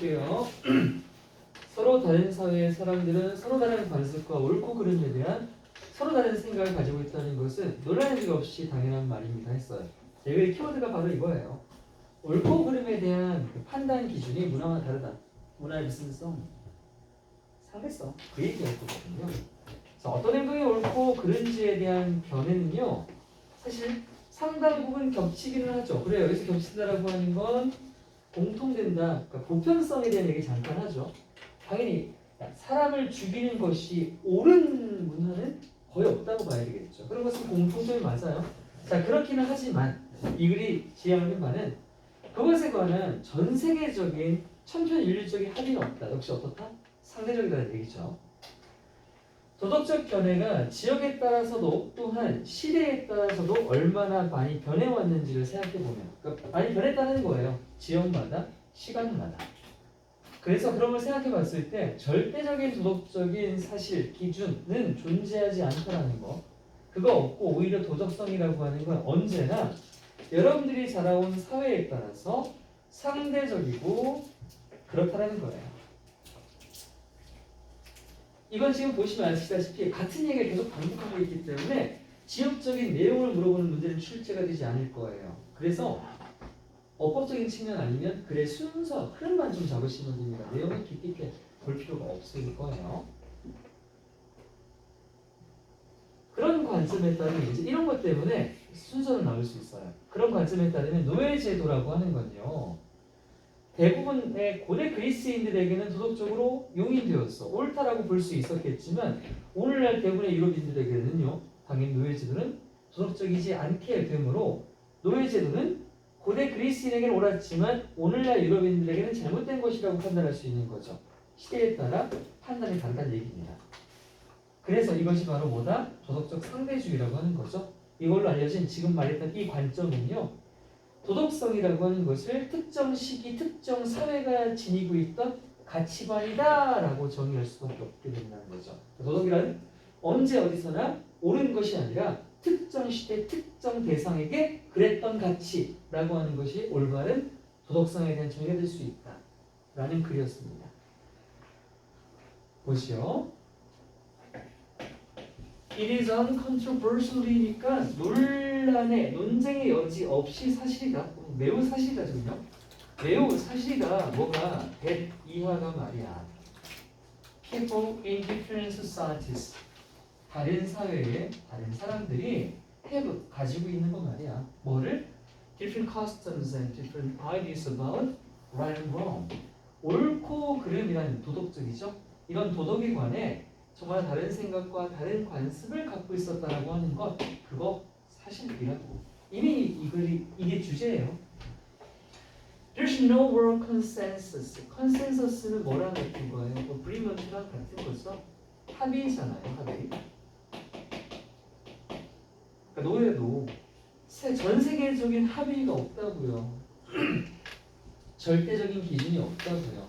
볼게요. 서로 다른 사회의 사람들은 서로 다른 관습과 옳고 그름에 대한 서로 다른 생각을 가지고 있다는 것은 논란의 적 없이 당연한 말입니다 했어요. 여기 키워드가 바로 이거예요. 옳고 그름에 대한 그 판단 기준이 문화와 다르다. 문화의 무슨 성? 상대성. 그 얘기할 거거든요. 그래서 어떤 행동이 옳고 그른지에 대한 견해는요. 사실 상당 부분 겹치기는 하죠. 그래요. 여기서 겹친다라고 하는 건 공통된다. 그러니까 보편성에 대한 얘기 잠깐 하죠. 당연히 사람을 죽이는 것이 옳은 문화는 거의 없다고 봐야 되겠죠. 그런 것은 공통점이 맞아요. 자, 그렇기는 하지만 이 글이 지향하는 바는 그것에 관한 전 세계적인 천편일률적인 합의는 없다. 역시 어떻다? 상대적이라는 얘기죠. 도덕적 견해가 지역에 따라서도 또한 시대에 따라서도 얼마나 많이 변해왔는지를 생각해보면, 그러니까 많이 변했다는 거예요. 지역마다, 시간마다. 그래서 그런 걸 생각해봤을 때 절대적인 도덕적인 사실, 기준은 존재하지 않다라는 거. 그거 없고 오히려 도덕성이라고 하는 건 언제나 여러분들이 자라온 사회에 따라서 상대적이고 그렇다라는 거예요. 이건 지금 보시면 아시다시피 같은 얘기를 계속 반복하고 있기 때문에 지역적인 내용을 물어보는 문제는 출제가 되지 않을 거예요. 그래서 어법적인 측면 아니면 글의 순서, 흐름만 좀 잡으시면 됩니다. 내용을 깊이 있게 볼 필요가 없을 거예요. 그런 관점에 따르면 이제 이런 것 때문에 순서는 나올 수 있어요. 그런 관점에 따르면 노예제도라고 하는 건요. 대부분의 고대 그리스인들에게는 도덕적으로 용인되었어. 옳다라고 볼 수 있었겠지만 오늘날 대부분의 유럽인들에게는요. 당연히 노예제도는 도덕적이지 않게 되므로 노예제도는 고대 그리스인에게는 옳았지만 오늘날 유럽인들에게는 잘못된 것이라고 판단할 수 있는 거죠. 시대에 따라 판단이 다르다는 얘기입니다. 그래서 이것이 바로 뭐다? 도덕적 상대주의라고 하는 거죠. 이걸로 알려진 지금 말했던 이 관점은요. 도덕성이라고 하는 것을 특정 시기, 특정 사회가 지니고 있던 가치관이다라고 정의할 수밖에 없게 된다는 거죠. 도덕이란 언제 어디서나 옳은 것이 아니라 특정 시대, 특정 대상에게 그랬던 가치라고 하는 것이 올바른 도덕성에 대한 정의가 될 수 있다라는 글이었습니다. 보시오. It is uncontroversial이니까 논쟁의 여지 없이 사실이다. 매우 사실이다 지금요. 매우 사실이다. 뭐가 that 이하가 말이야. People in different societies. 다른 사회에 다른 사람들이 have 가지고 있는 거 말이야. 뭐를? Different customs and different ideas about right and wrong. 옳고 그름이라는 도덕적이죠. 이런 도덕에 관해 정말 다른 생각과 다른 관습을 갖고 있었다라고 하는 것, 그거 사실이라고. 이미 이 글이 이게 주제예요. There's no world consensus. consensus는 뭐랑 같은 거예요? agreement랑 같은 거죠. 합의잖아요, 합의. 그러니까 노예도 전 세계적인 합의가 없다고요. 절대적인 기준이 없다고요.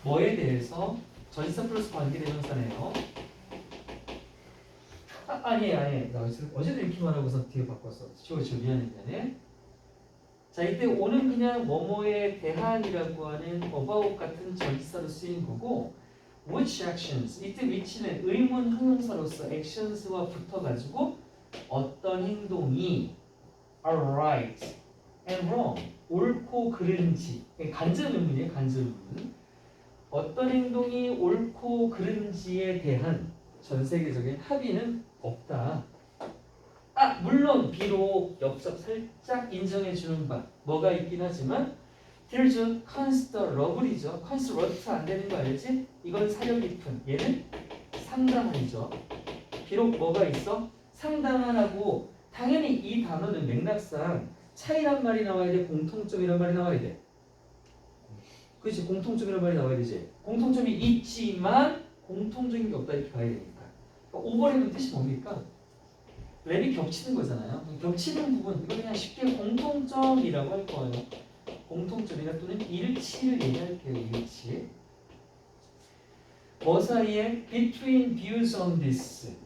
뭐에 대해서? 전치사 플러스 관계대명사네요. 아니에요. 나 어제도 이렇게 말하고서 뒤에 바꿨어. 미안해. 자, 이때 오는 그냥 뭐뭐에 대한이라고 하는 about 같은 전치사로 쓰인 거고, which actions, 이때 which는 의문 형용사로서 actions와 붙어가지고 어떤 행동이 are right and wrong, 옳고 그른지, 간접 의문이에요. 간접 의문. 어떤 행동이 옳고 그른지에 대한 전 세계적인 합의는 없다. 물론 비록 엽섭 살짝 인정해 주는 바 뭐가 있긴 하지만 there's a considerable이죠. considerate 안 되는 거 알지? 이건 사려 깊은, 얘는 상당한이죠. 비록 뭐가 있어? 상당한하고 당연히 이 단어는 맥락상 차이란 말이 나와야 돼, 공통점이란 말이 나와야 돼. 그렇지, 공통점이란 말이 나와야 되지. 공통점이 있지만 공통적인 게 없다 이렇게 봐야 되니까. 그러니까 오버랩은 뜻이 뭡니까? 랩이 겹치는 거잖아요. 겹치는 부분, 이거 그냥 쉽게 공통점이라고 할 거예요. 공통점이나 또는 일치를 얘기할게요. 일치. 뭐 사이에? Between views on this.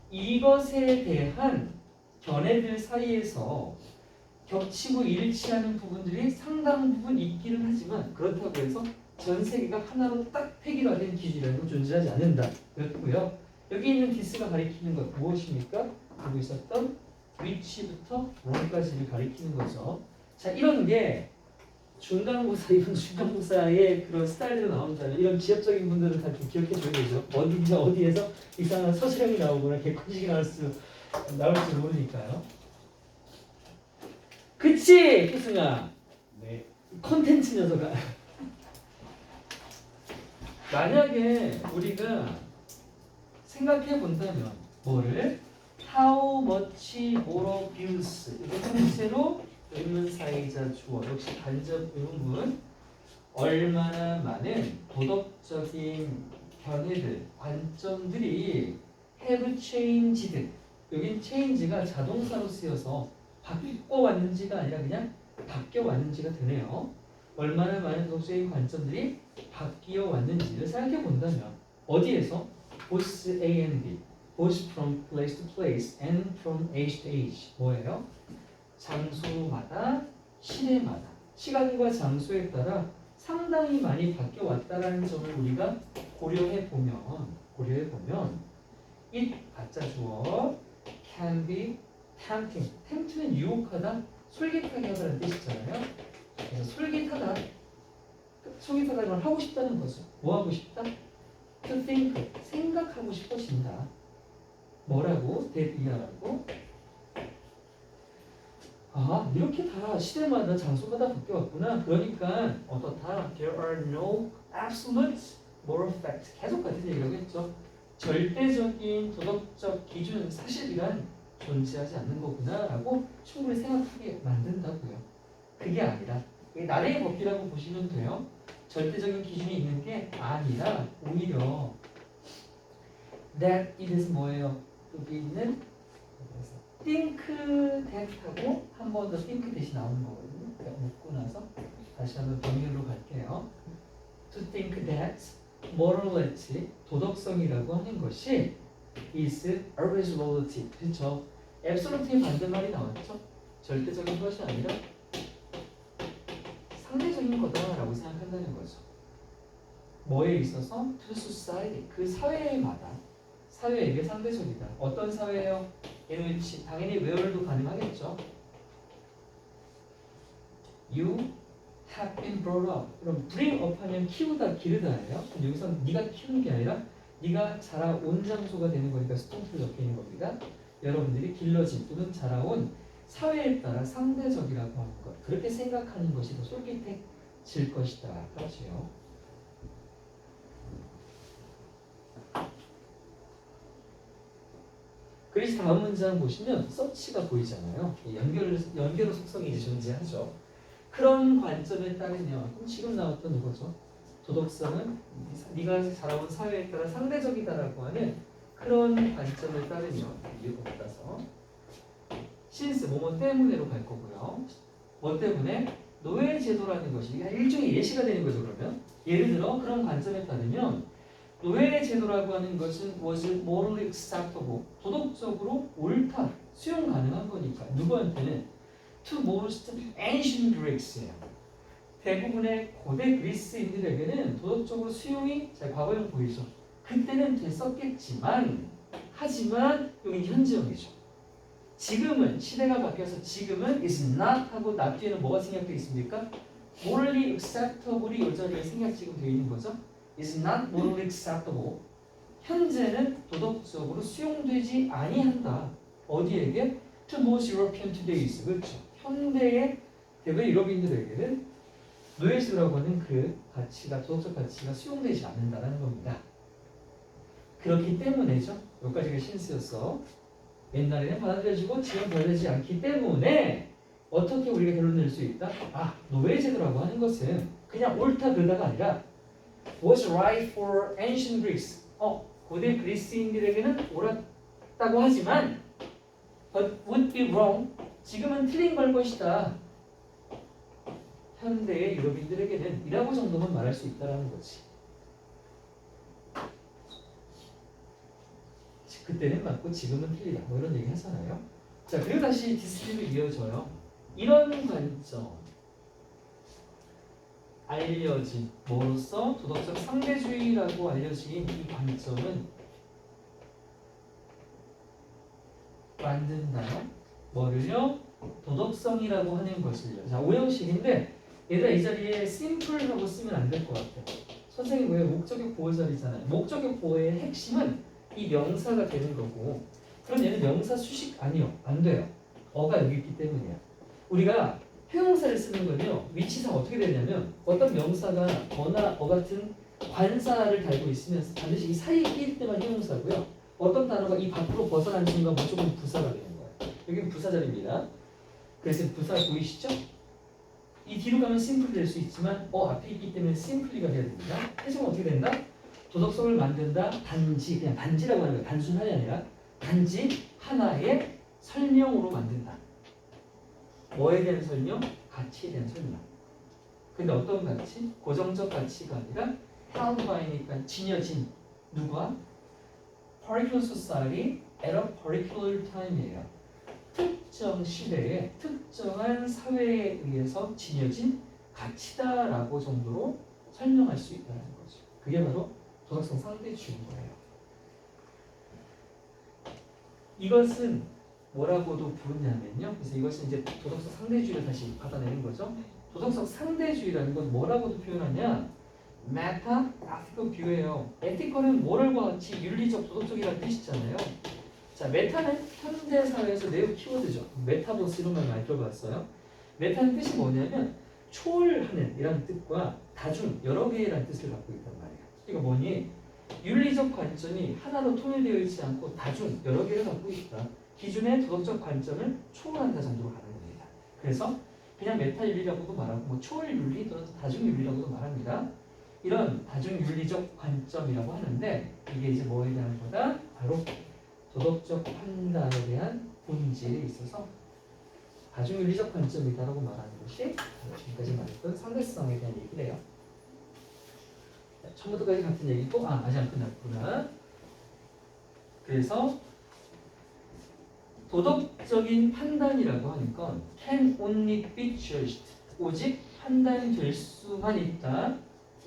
이것에 대한 견해들 사이에서 겹치고 일치하는 부분들이 상당 부분 있기는 하지만 그렇다고 해서 전 세계가 하나로 딱 획일화된 기준이라는 건 존재하지 않는다. 그렇고요. 여기 있는 디스가 가리키는 것 무엇입니까? 여기 있었던 위치부터 롱까지를 가리키는 거죠. 자, 이런 게 중간고사, 이런 중간고사의 그런 스타일대로 나온다면 이런 지엽적인 분들은 다 좀 기억해 줘야 되죠. 어디에서 이상한 서술형이 나오거나 객관식이 나올지 모르니까요. 그치, 희승아. 네. 컨텐츠 녀석아. 만약에 우리가 생각해 본다면 뭐를 how much more abuse 이거 형태로 의문사이자 주어 역시 간접 의문문 얼마나 많은 도덕적인 견해들 관점들이 have changed 여긴 change가 자동사로 쓰여서 바꿔왔는지가 아니라 그냥 바뀌어왔는지가 되네요. 얼마나 많은 도덕적인 관점들이 바뀌어 왔는지를 생각해 본다면 어디에서? both A and B, both from place to place and from age to age 뭐예요? 장소마다 시대마다 시간과 장소에 따라 상당히 많이 바뀌어 왔다라는 점을 우리가 고려해 보면 it 가짜 주어 can be tempting. tempt는 유혹하다, 솔깃하게 하다는 뜻이잖아요. 그래서 솔깃하다는 걸 하고 싶다는 거죠. 뭐 하고 싶다? To think, 생각하고 싶어진다. 뭐라고? that 이하라고? 아, 이렇게 다 시대마다 장소마다 바뀌어왔구나. 그러니까 어떻다? There are no absolute moral facts. 계속 같은 얘기라고 했죠. 절대적인 도덕적 기준, 사실이란 존재하지 않는 거구나라고 충분히 생각하게 만든다고요. 그게 아니라 나래의 법이라고 보시면 돼요. 절대적인 기준이 있는 게 아니라 오히려 that it is 뭐예요? 여기 있는 think that하고 한 번 더 think that이 나오는 거거든요. 그러니까 묻고 나서 다시 한번 병렬로 갈게요. To think that morality, 도덕성이라고 하는 것이 is a absolute. 그렇죠? absolute의 반대말이 나왔죠? 절대적인 것이 아니라 상대적인 거다라고 생각한다는 거죠. 뭐에 있어서? To society, 그 사회마다 사회에게 상대적이다. 어떤 사회예요? in which 당연히 where도 가능하겠죠. You have been brought up. 그럼 bring up 하면 키우다, 기르다예요. 여기서 네가 키우는 게 아니라 네가 자라온 장소가 되는 거니까 스톤프를 적혀 있는 겁니다. 여러분들이 길러진 또는 자라온 사회에 따라 상대적이라고 하는 것. 그렇게 생각하는 것이 더 솔깃해질 것이다. 하지요. 그래서 다음 문장 보시면 서치가 보이잖아요. 연결 속성이 이제 존재하죠. 그런 관점에 따르면 그럼 지금 나왔던 이거죠. 도덕성은 네가 자라온 사회에 따라 상대적이다라고 하는 그런 관점을 따르면 이유가 따라서 신스 뭐뭐 때문에로 갈 거고요. 뭐 때문에 노예 제도라는 것이 일종의 예시가 되는 거죠. 그러면 예를 들어 그런 관점에 따르면 노예 제도라고 하는 것은 was morally acceptable, 도덕적으로 옳다, 수용 가능한 거니까 누구한테는 to most ancient Greeks예요. 대부분의 고대 그리스인들에게는 도덕적으로 수용이 자 과거형 보이죠. 그때는 됐었겠지만 하지만 여기 현재형이죠. 지금은 시대가 바뀌어서 지금은 is not 하고 not 뒤에는 뭐가 생략되어 있습니까? morally acceptable이 이 자리에 생략 지금 되어 있는 거죠. is not morally acceptable. 현재는 도덕적으로 수용되지 아니한다. 어디에게? To most European todays. 그렇죠. 현대의 대부분 유럽인들에게는 노예제도라고 하는 그 가치가 도덕적 가치가 수용되지 않는다는 겁니다. 그렇기 때문에죠. 여기까지가 신스였어. 옛날에는 받아들여지고 지금 받아들여지지 않기 때문에 어떻게 우리가 결론 낼 수 있다? 아, 노예제도라고 하는 것은 그냥 옳다 그러다가 아니라 was right for ancient Greeks. 고대 그리스인들에게는 옳았다고 하지만 but would be wrong. 지금은 틀린 걸 것이다. 현대의 유럽인들에게는 이라고 정도만 말할 수 있다는 거지. 그때는 맞고 지금은 틀리다. 뭐 이런 얘기 하잖아요. 자, 그리고 다시 디스플레이로 이어져요. 이런 관점. 알려진 뭐로서 도덕적 상대주의라고 알려진 이 관점은 만든다. 뭐를요? 도덕성이라고 하는 것을요. 자, 오형식인데 얘들아 이 자리에 simple하고 쓰면 안 될 것 같아. 선생님 왜 목적격 보호 자리잖아요. 목적격 보호의 핵심은 이 명사가 되는 거고 그럼 얘는 명사 수식 아니요. 안 돼요. 어가 여기 있기 때문이야. 우리가 형용사를 쓰는 건요. 위치상 어떻게 되냐면 어떤 명사가 어나 어 같은 관사를 달고 있으면 반드시 이 사이에 끼일 때만 형용사고요. 어떤 단어가 이 밖으로 벗어나는 순간 무조건 부사가 되는 거예요. 여기는 부사 자리입니다. 그래서 부사 보이시죠? 이 뒤로 가면 심플이 될 수 있지만 앞에 있기 때문에 심플리가 돼야 됩니다. 해석은 어떻게 된다? 도덕성을 만든다. 단지 그냥 단지라고 하는 거예요. 단순한이 아니라 단지 하나의 설명으로 만든다. 뭐에 대한 설명? 가치에 대한 설명. 근데 어떤 가치? 고정적 가치가 아니라 held by니까 지녀진 누가? particular society at a particular time이에요. 특정 시대에 특정한 사회에 의해서 지녀진 가치다라고 정도로 설명할 수 있다는 거죠. 그게 바로 도덕성 상대주의인 거예요. 이것은 뭐라고도 부르냐면요. 그래서 이것은 이제 도덕성 상대주의를 다시 받아내는 거죠. 도덕성 상대주의라는 건 뭐라고도 표현하냐? 메타 ethical view예요. 에티컬은 모럴과 같이 윤리적, 도덕적이라는 뜻이잖아요. 자, 메타는 현대 사회에서 매우 키워드죠. 메타버스 이런 말 많이 들어봤어요. 메타는 뜻이 뭐냐면 초월하는 이라는 뜻과 다중, 여러 개라는 뜻을 갖고 있단 말이에요. 이거 뭐니? 윤리적 관점이 하나로 통일되어 있지 않고 다중, 여러 개를 갖고 있다. 기존의 도덕적 관점을 초월한다 정도로 가는 겁니다. 그래서 그냥 메타윤리라고도 말하고 뭐 초월윤리 또는 다중윤리라고도 말합니다. 이런 다중윤리적 관점이라고 하는데 이게 이제 뭐에 대한 거다? 바로 도덕적 판단에 대한 본질에 있어서 다중윤리적 관점이다라고 말하는 것이 지금까지 말했던 상대성에 대한 얘기를 해요. 처음부터까지 같은 얘기고 아직 안 끝났구나. 그래서 도덕적인 판단이라고 하는 건 can only be judged 오직 판단될 수만 있다.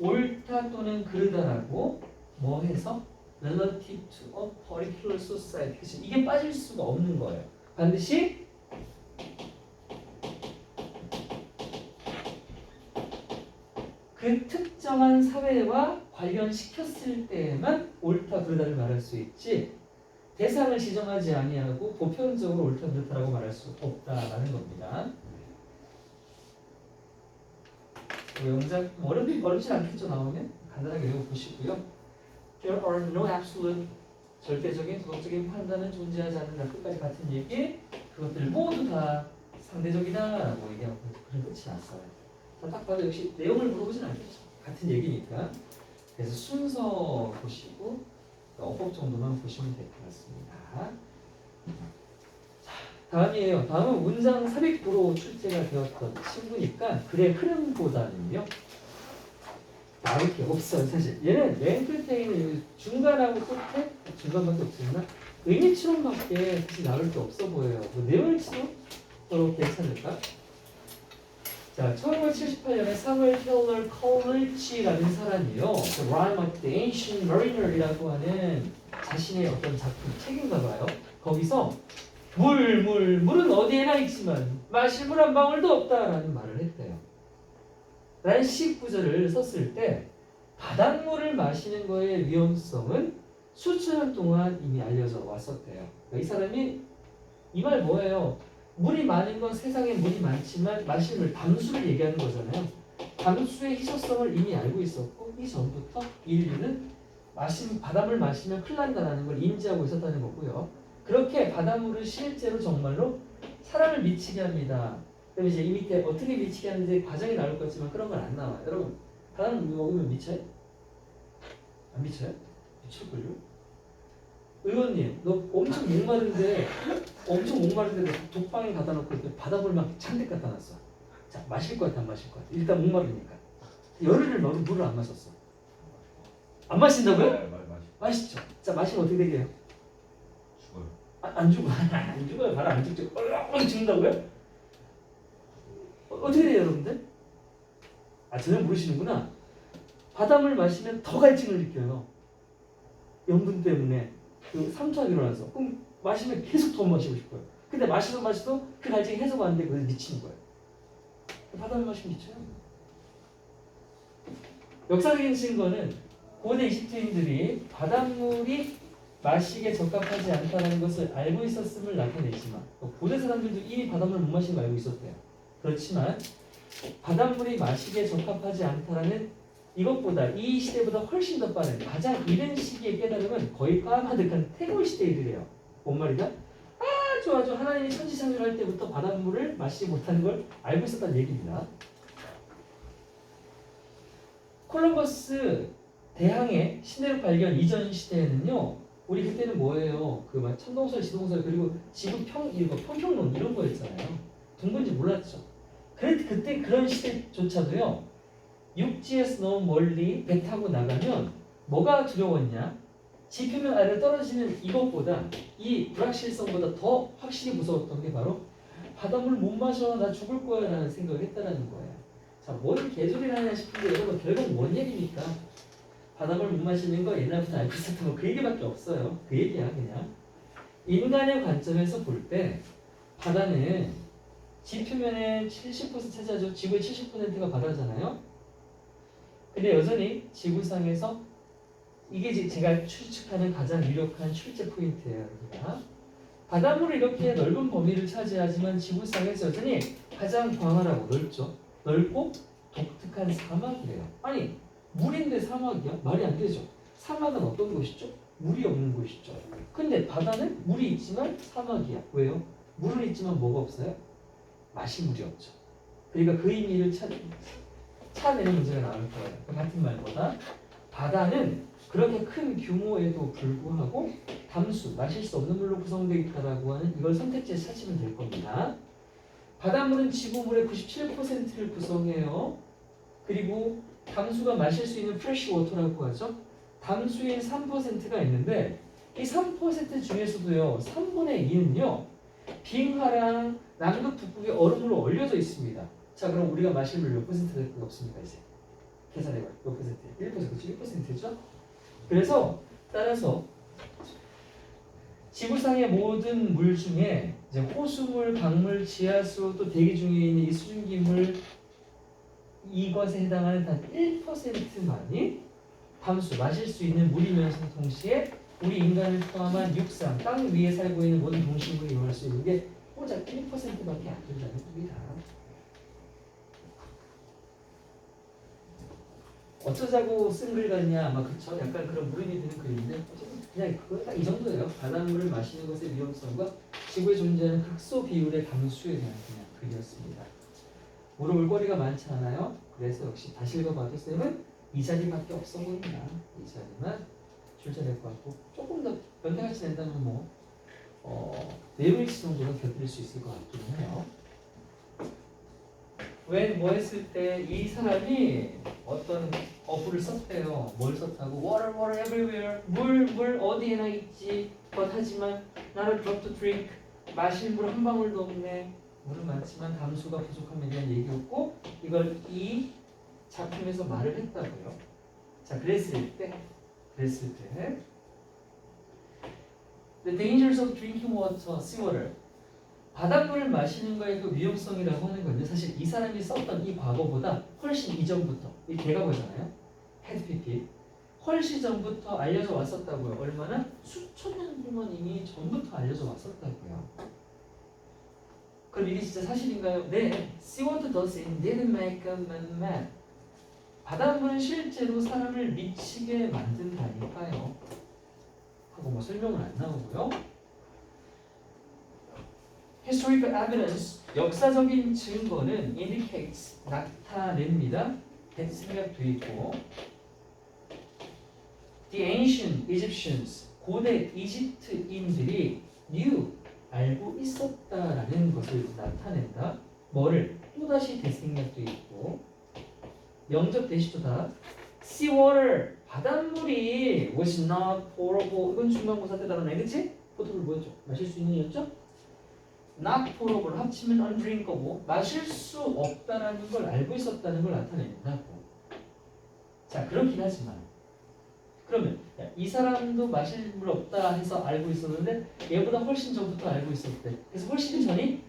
옳다 또는 그르다라고 뭐 해서 relative to a particular society. 그치? 이게 빠질 수가 없는 거예요. 반드시 그 특정한 사회와 관련시켰을 때에만 옳다 그르다를 말할 수 있지 대상을 지정하지 아니하고 보편적으로 옳다 그르다라고 말할 수 없다라는 겁니다. 영작 어렵지 않겠죠 나오면 간단하게 읽어보시고요. There are no absolute 절대적인 도덕적인 판단은 존재하지 않는다. 끝까지 같은 얘기. 그것들 모두 다 상대적이다라고 얘기하고 그런 끝이 났어요. 딱 봐도 역시 내용을 물어보진 않겠죠. 같은 얘기니까. 그래서 순서 보시고 어법 정도만 보시면 될 것 같습니다. 자, 다음이에요. 다음은 문장 삽입부로 출제가 되었던 친구니까 글의 흐름보다는요. 나올 게 없어요 사실. 얘는 맨 끝에 있는 중간하고 끝에 중간밖에 없으나 의미치론밖에 사실 나올 게 없어 보여요. 뭐 내용치론 괜찮을까? 자, 1978년에 사무엘 텔러 컬리치라는 사람이요. The Rime of the Ancient Mariner이라고 하는 자신의 어떤 작품 책인가 봐요. 거기서 물은 어디에나 있지만 마실 물 한 방울도 없다라는 말을 했대요. 라는 시구절을 썼을 때 바닷물을 마시는 거의 위험성은 수천 년 동안 이미 알려져 왔었대요. 그러니까 이 사람이 이 말 뭐예요? 물이 많은 건 세상에 물이 많지만 마실 물, 담수를 얘기하는 거잖아요. 담수의 희소성을 이미 알고 있었고 이전부터 인류는 바닷물 마시면 큰일 난다는 걸 인지하고 있었다는 거고요. 그렇게 바닷물은 실제로 정말로 사람을 미치게 합니다. 그럼 이제 이 밑에 어떻게 미치게 하는지 과정이 나올 거지만 그런 건 안 나와요. 여러분, 바닷물 먹으면 미쳐요? 안 미쳐요? 미칠걸요? 의원님, 너 엄청 목마른데 독방에 갖다 놓고 바닷물 막 잔뜩 갖다 놨어. 자, 마실 것 같아, 안 마실 것 같아? 일단 목마르니까. 열흘을 너는 물을 안 마셨어. 안 마신다고요? 네, 마시죠. 자, 마시면 어떻게 되게요? 죽어요. 안 죽어. 안 죽어요. 바로 안 죽죠. 죽는다고요? 어떻게 돼요, 여러분들? 아, 전혀 모르시는구나. 바닷물 마시면 더 갈증을 느껴요. 염분 때문에 그 삼투하기 일어나서. 그럼 마시면 계속 더 마시고 싶어요. 근데 마셔도 그 갈증이 해소가 안 되고 미치는 거예요. 바닷물 마시면 미쳐요. 역사적인 증거는 고대 이집트인들이 바닷물이 마시기에 적합하지 않다는 것을 알고 있었음을 나타내지만 고대 사람들도 이미 바닷물을 못 마시는 걸 알고 있었대요. 그렇지만 바닷물이 마시기에 적합하지 않다라는 이것보다 이 시대보다 훨씬 더 빠른 가장 이른 시기의 깨달음은 거의 까마득한 태고의 시대이래요. 뭔 말이냐? 아주 하나님이 천지창조를 할 때부터 바닷물을 마시지 못하는 걸 알고 있었다는 얘기입니다. 콜럼버스 대항해 신대륙 발견 이전 시대에는요, 우리 그때는 뭐예요? 그 막 천동설, 지동설 그리고 지구 평평론 이런 거였잖아요. 둥근지 몰랐죠. 그때 그런 시대조차도요, 육지에서 너무 멀리 배 타고 나가면 뭐가 두려웠냐? 지표면 아래로 떨어지는 이것보다 이 불확실성보다 더 확실히 무서웠던 게 바로 바닷물 못 마셔 나 죽을 거야 라는 생각을 했다라는 거예요. 자, 뭔 개소리를 하냐 싶은데 여러분 결국 뭔 얘기입니까? 바닷물 못 마시는 거 옛날부터 알고 있었던 거 그 얘기밖에 없어요. 그 얘기야 그냥. 인간의 관점에서 볼 때 바다는 지표면의 70% 차지하죠. 지구의 70%가 바다잖아요. 근데 여전히 지구상에서 이게 제가 추측하는 가장 유력한 출제 포인트예요. 여기가. 바닷물이 이렇게 넓은 범위를 차지하지만 지구상에서 여전히 가장 광활하고 넓죠. 넓고 독특한 사막이래요. 아니 물인데 사막이야? 말이 안 되죠. 사막은 어떤 곳이죠? 물이 없는 곳이죠. 근데 바다는 물이 있지만 사막이야. 왜요? 물은 있지만 뭐가 없어요? 마실 물이 없죠. 그러니까 그 의미를 찾아내는 문제가 나올 거예요. 그 같은 말보다 바다는 그렇게 큰 규모에도 불구하고 담수, 마실 수 없는 물로 구성되어 있다라고 하는 이걸 선택지에 찾으면 될 겁니다. 바닷물은 지구물의 97%를 구성해요. 그리고 담수가 마실 수 있는 프레시 워터라고 하죠. 담수인 3%가 있는데 이 3% 중에서도요. 3분의 2는요. 빙하랑 남극 북극의 얼음으로 얼려져 있습니다. 자, 그럼 우리가 마실 물 몇 퍼센트 될 거 없습니까? 이제 계산해봐요. 몇 퍼센트? 1%, 그렇지? 1%죠? 그래서 따라서 지구상의 모든 물 중에 이제 호수물, 강물, 지하수 또 대기 중에 있는 이 수증기물 이것에 해당하는 단 1%만이 담수, 마실 수 있는 물이면서 동시에 우리 인간을 포함한 육상, 땅 위에 살고 있는 모든 동식물이 이용할 수 있는 게 고작 1%밖에 안 된다는 겁니다. 어쩌자고 쓴 글 같냐? 아마 그쵸? 약간 그런 무름이 드는 글인데 그냥 그거 딱 이 정도예요. 바닷물을 마시는 것의 위험성과 지구에 존재하는 극소 비율의 담수에 대한 그냥 글이었습니다. 물어볼 거리가 많지 않아요? 그래서 역시 다시 읽어봐도 쌤은 이 자리밖에 없어 보인다. 이 자리만 출제될 것 같고 조금 더 변태같이 낸다면 뭐 네이버익스 정도는 곁들일 수 있을 것 같긴 해요. 왜 뭐 했을 때 이 사람이 어떤 어부를 썼대요. 뭘 썼다고? Water, water everywhere. 물 어디에나 있지. 하지만 not a drop to drink. 마실 물 한 방울도 없네. 물은 많지만 담수가 부족함에 대한 얘기였고 이걸 이 작품에서 말을 했다고요. 자, 그랬을 때 The dangers of drinking water, seawater. 바닷물을 마시는 거의 그 위험성이라고 하는 건요. 사실 이 사람이 썼던 이 과거보다 훨씬 이전부터 이 대과거잖아요. 헤드피피 훨씬 전부터 알려져 왔었다고요. 얼마나? 수천 년 동안 이미 전부터 알려져 왔었다고요. 그럼 이게 진짜 사실인가요? 네. Seawater doesn't didn't make a man mad. 바닷물은 실제로 사람을 미치게 만든다니까요. 하고 뭐 설명은 안 나오고요. Historical evidence, 역사적인 증거는 indicates, 나타냅니다. 생략돼 있고 The ancient Egyptians, 고대 이집트인들이 knew, 알고 있었다라는 것을 나타낸다. 뭐를? 또다시 대생략돼 있고 영접 대시조다. Seawater, 바닷물이 was not potable. 이건 중간고사 때 나오네, 그치? 포터블 뭐였죠? 마실 수 있는 이었죠? not potable 합치면 undrinkable 마실 수 없다라는 걸 알고 있었다는 걸 나타낸다고. 자 그렇긴 하지만 그러면 이 사람도 마실 물 없다 해서 알고 있었는데 얘보다 훨씬 전부터 알고 있었대. 그래서 훨씬 전이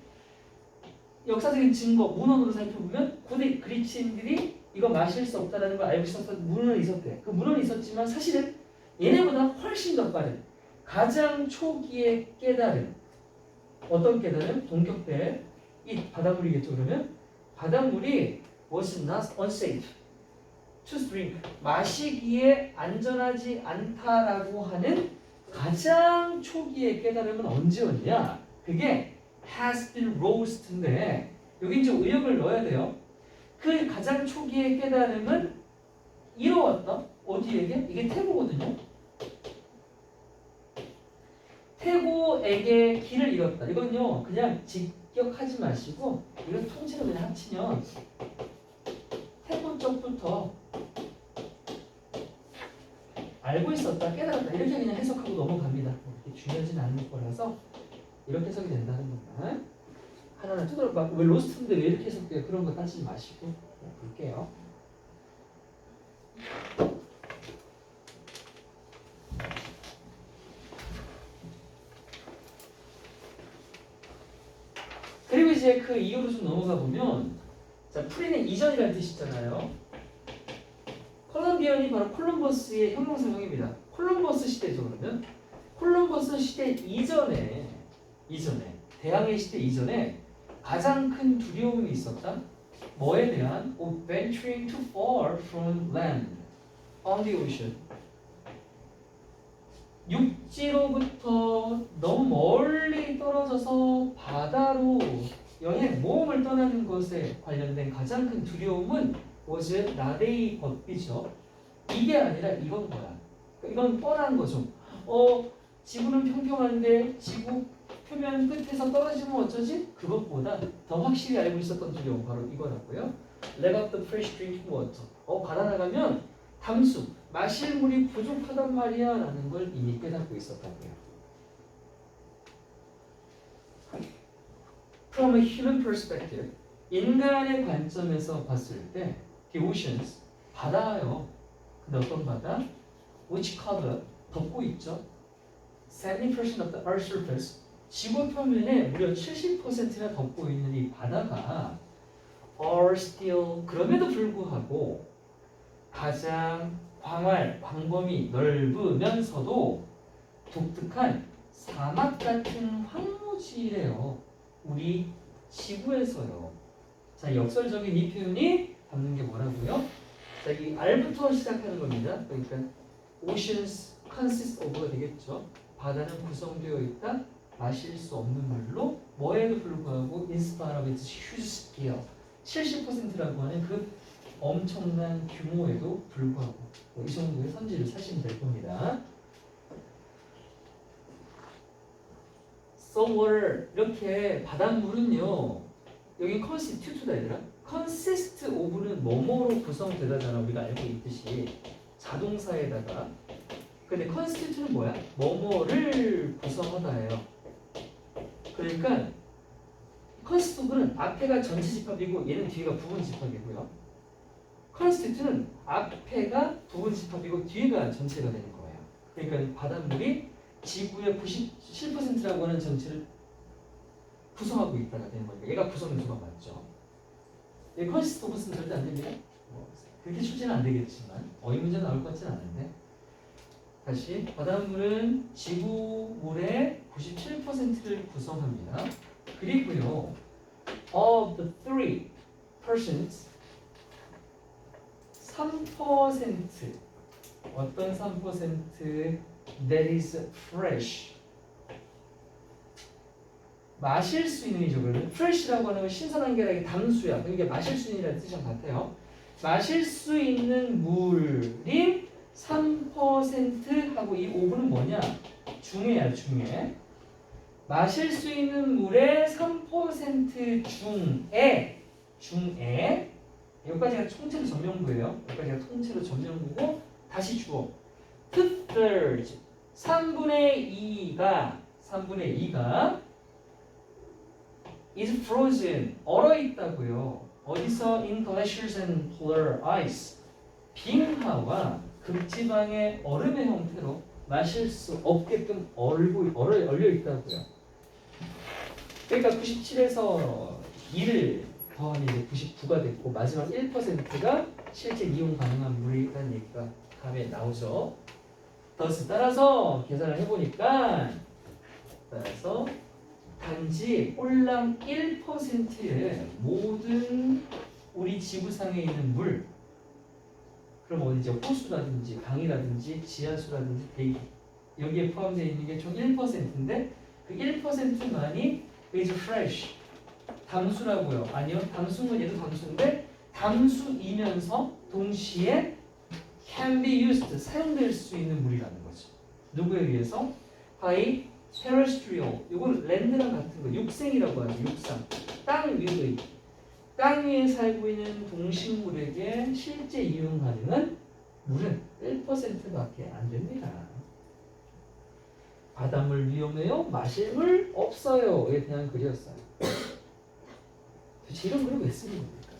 역사적인 증거 문헌으로 살펴보면 고대 그리스인들이 이거 마실 수 없다라는 걸 알고 있었던 문헌이 있었대. 그 문헌이 있었지만 사실은 얘네보다 훨씬 더 빠른 가장 초기의 깨달음 어떤 깨달음? 동격 때 이 바닷물이겠죠. 그러면 바닷물이 was not unsafe to drink 마시기에 안전하지 않다라고 하는 가장 초기의 깨달음은 언제였냐? 그게 has been roast인데 여기 이제 의역을 넣어야 돼요. 그 가장 초기의 깨달음은 이루었다. 어디에게? 이게 태고거든요. 태고에게 길을 잃었다. 이건요 그냥 직격하지 마시고 이건 통째로 그냥 합치면 태고 쪽부터 알고 있었다, 깨달았다 이렇게 그냥 해석하고 넘어갑니다. 이렇게 중요하진 않은 거라서 이렇게 해석이 된다는 겁니다. 하나하나 두드려 막 왜 로스트인데 왜 이렇게 해석돼요? 그런 거 따지지 마시고 그냥 볼게요. 그리고 이제 그 이후로 좀 넘어가 보면 자 프리는 이전이라는 뜻이잖아요. 콜럼비언이 바로 콜럼버스의 형용사형입니다. 콜럼버스 시대죠. 그러면 콜럼버스 시대 이전에 대항해 시대 이전에 가장 큰 두려움이 있었다. 뭐에 대한? Of venturing too far from land on the ocean. 육지로부터 너무 멀리 떨어져서 바다로 여행, 모험을 떠나는 것에 관련된 가장 큰 두려움은 was 나데이 법이죠. 이게 아니라 이건 거야. 이건 뻔한 거죠. 지구는 평평한데 지구 표면 끝에서 떨어지면 어쩌지? 그것보다 더 확실히 알고 있었던 두려움 바로 이거라고요. Lack of the fresh drinking water. 바다 나가면 담수, 마실 물이 부족하단 말이야 라는 걸 이미 깨닫고 있었다고요. From a human perspective, 인간의 관점에서 봤을 때 the oceans, 바다요. 근데 어떤 바다? Which cover, 덮고 있죠. 70% of the earth's surface, 지구 표면에 무려 70%나 덮고 있는 이 바다가 are still, 그럼에도 불구하고 가장 광범위 넓으면서도 독특한 사막 같은 황무지래요. 우리 지구에서요. 자, 역설적인 이 표현이 담는 게 뭐라고요? 자, 이 R부터 시작하는 겁니다. 그러니까 oceans consist of가 되겠죠. 바다는 구성되어 있다. 마실 수 없는 물로 뭐에도 불구하고 in spite of its huge scale 70%라고 하는 그 엄청난 규모에도 불구하고 이 정도의 선지를 사시면 될 겁니다. So water 이렇게 바닷물은요 여기 constitute다 얘들아. consist of는 뭐뭐로 구성되다잖아. 우리가 알고 있듯이 자동사에다가. 근데 constitute는 뭐야? 뭐뭐를 구성하다예요. 그러니까 consist of는 앞에가 전체 집합이고 얘는 뒤에가 부분 집합이고요. constitute는 앞에가 부분 집합이고 뒤에가 전체가 되는 거예요. 그러니까 바닷물이 지구의 97%라고 하는 전체를 구성하고 있다가 되는 거니까 얘가 구성요소가 맞죠. 얘 consist of는 절대 안 됩니다. 그렇게 출제는 안 되겠지만 어휘 문제 나올 것 같지는 않은데 다시 바닷물은 지구물의 97%를 구성합니다. 그리고요 of the 3% 3% 어떤 3% that is fresh 마실 수 있는 이죠. 그러면 fresh라고 하는 건 신선한 게 아니라 담수야. 그러니까 마실 수 있는이라는 뜻이랑 같아요. 마실 수 있는 물이 3%하고 이 5분은 뭐냐? 중해야 중해. 마실 수 있는 물의 3% 중에 여기까지가 통째로 전명부예요. 여기까지가 통째로 전명부고 다시 주어. 2/3 3분의 2가 is frozen. 얼어 있다고요. 어디서? in glaciers and polar ice. 빙하와 극지방의 얼음의 형태로 마실 수 없게끔 얼려 있다고요. 그러니까 97에서 2를 더하면 이제 99가 됐고 마지막 1%가 실제 이용 가능한 물이라는 얘기가 다음에 나오죠. 따라서 계산을 해보니까 단지 홀랑 1%의 모든 우리 지구상에 있는 물, 그럼 어디죠? 호수라든지 강이라든지 지하수라든지 대기, 여기에 포함되어 있는 게 총 1%인데 그 1%만이 is fresh, 담수라고요. 아니요, 담수는 얘도 담수인데 담수이면서 동시에 can be used, 사용될 수 있는 물이라는 거죠. 누구에 의해서? by terrestrial, 이건 랜드랑 같은 거, 육생이라고 하죠. 육상, 땅 위의, 땅 위에 살고 있는 동식물에게 실제 이용 가능한 물은 1%밖에 안 됩니다. 바닷물 위험해요? 마실 물 없어요.에 대한 글이었어요. 도대체 이런 글을 왜 쓰는 겁니까?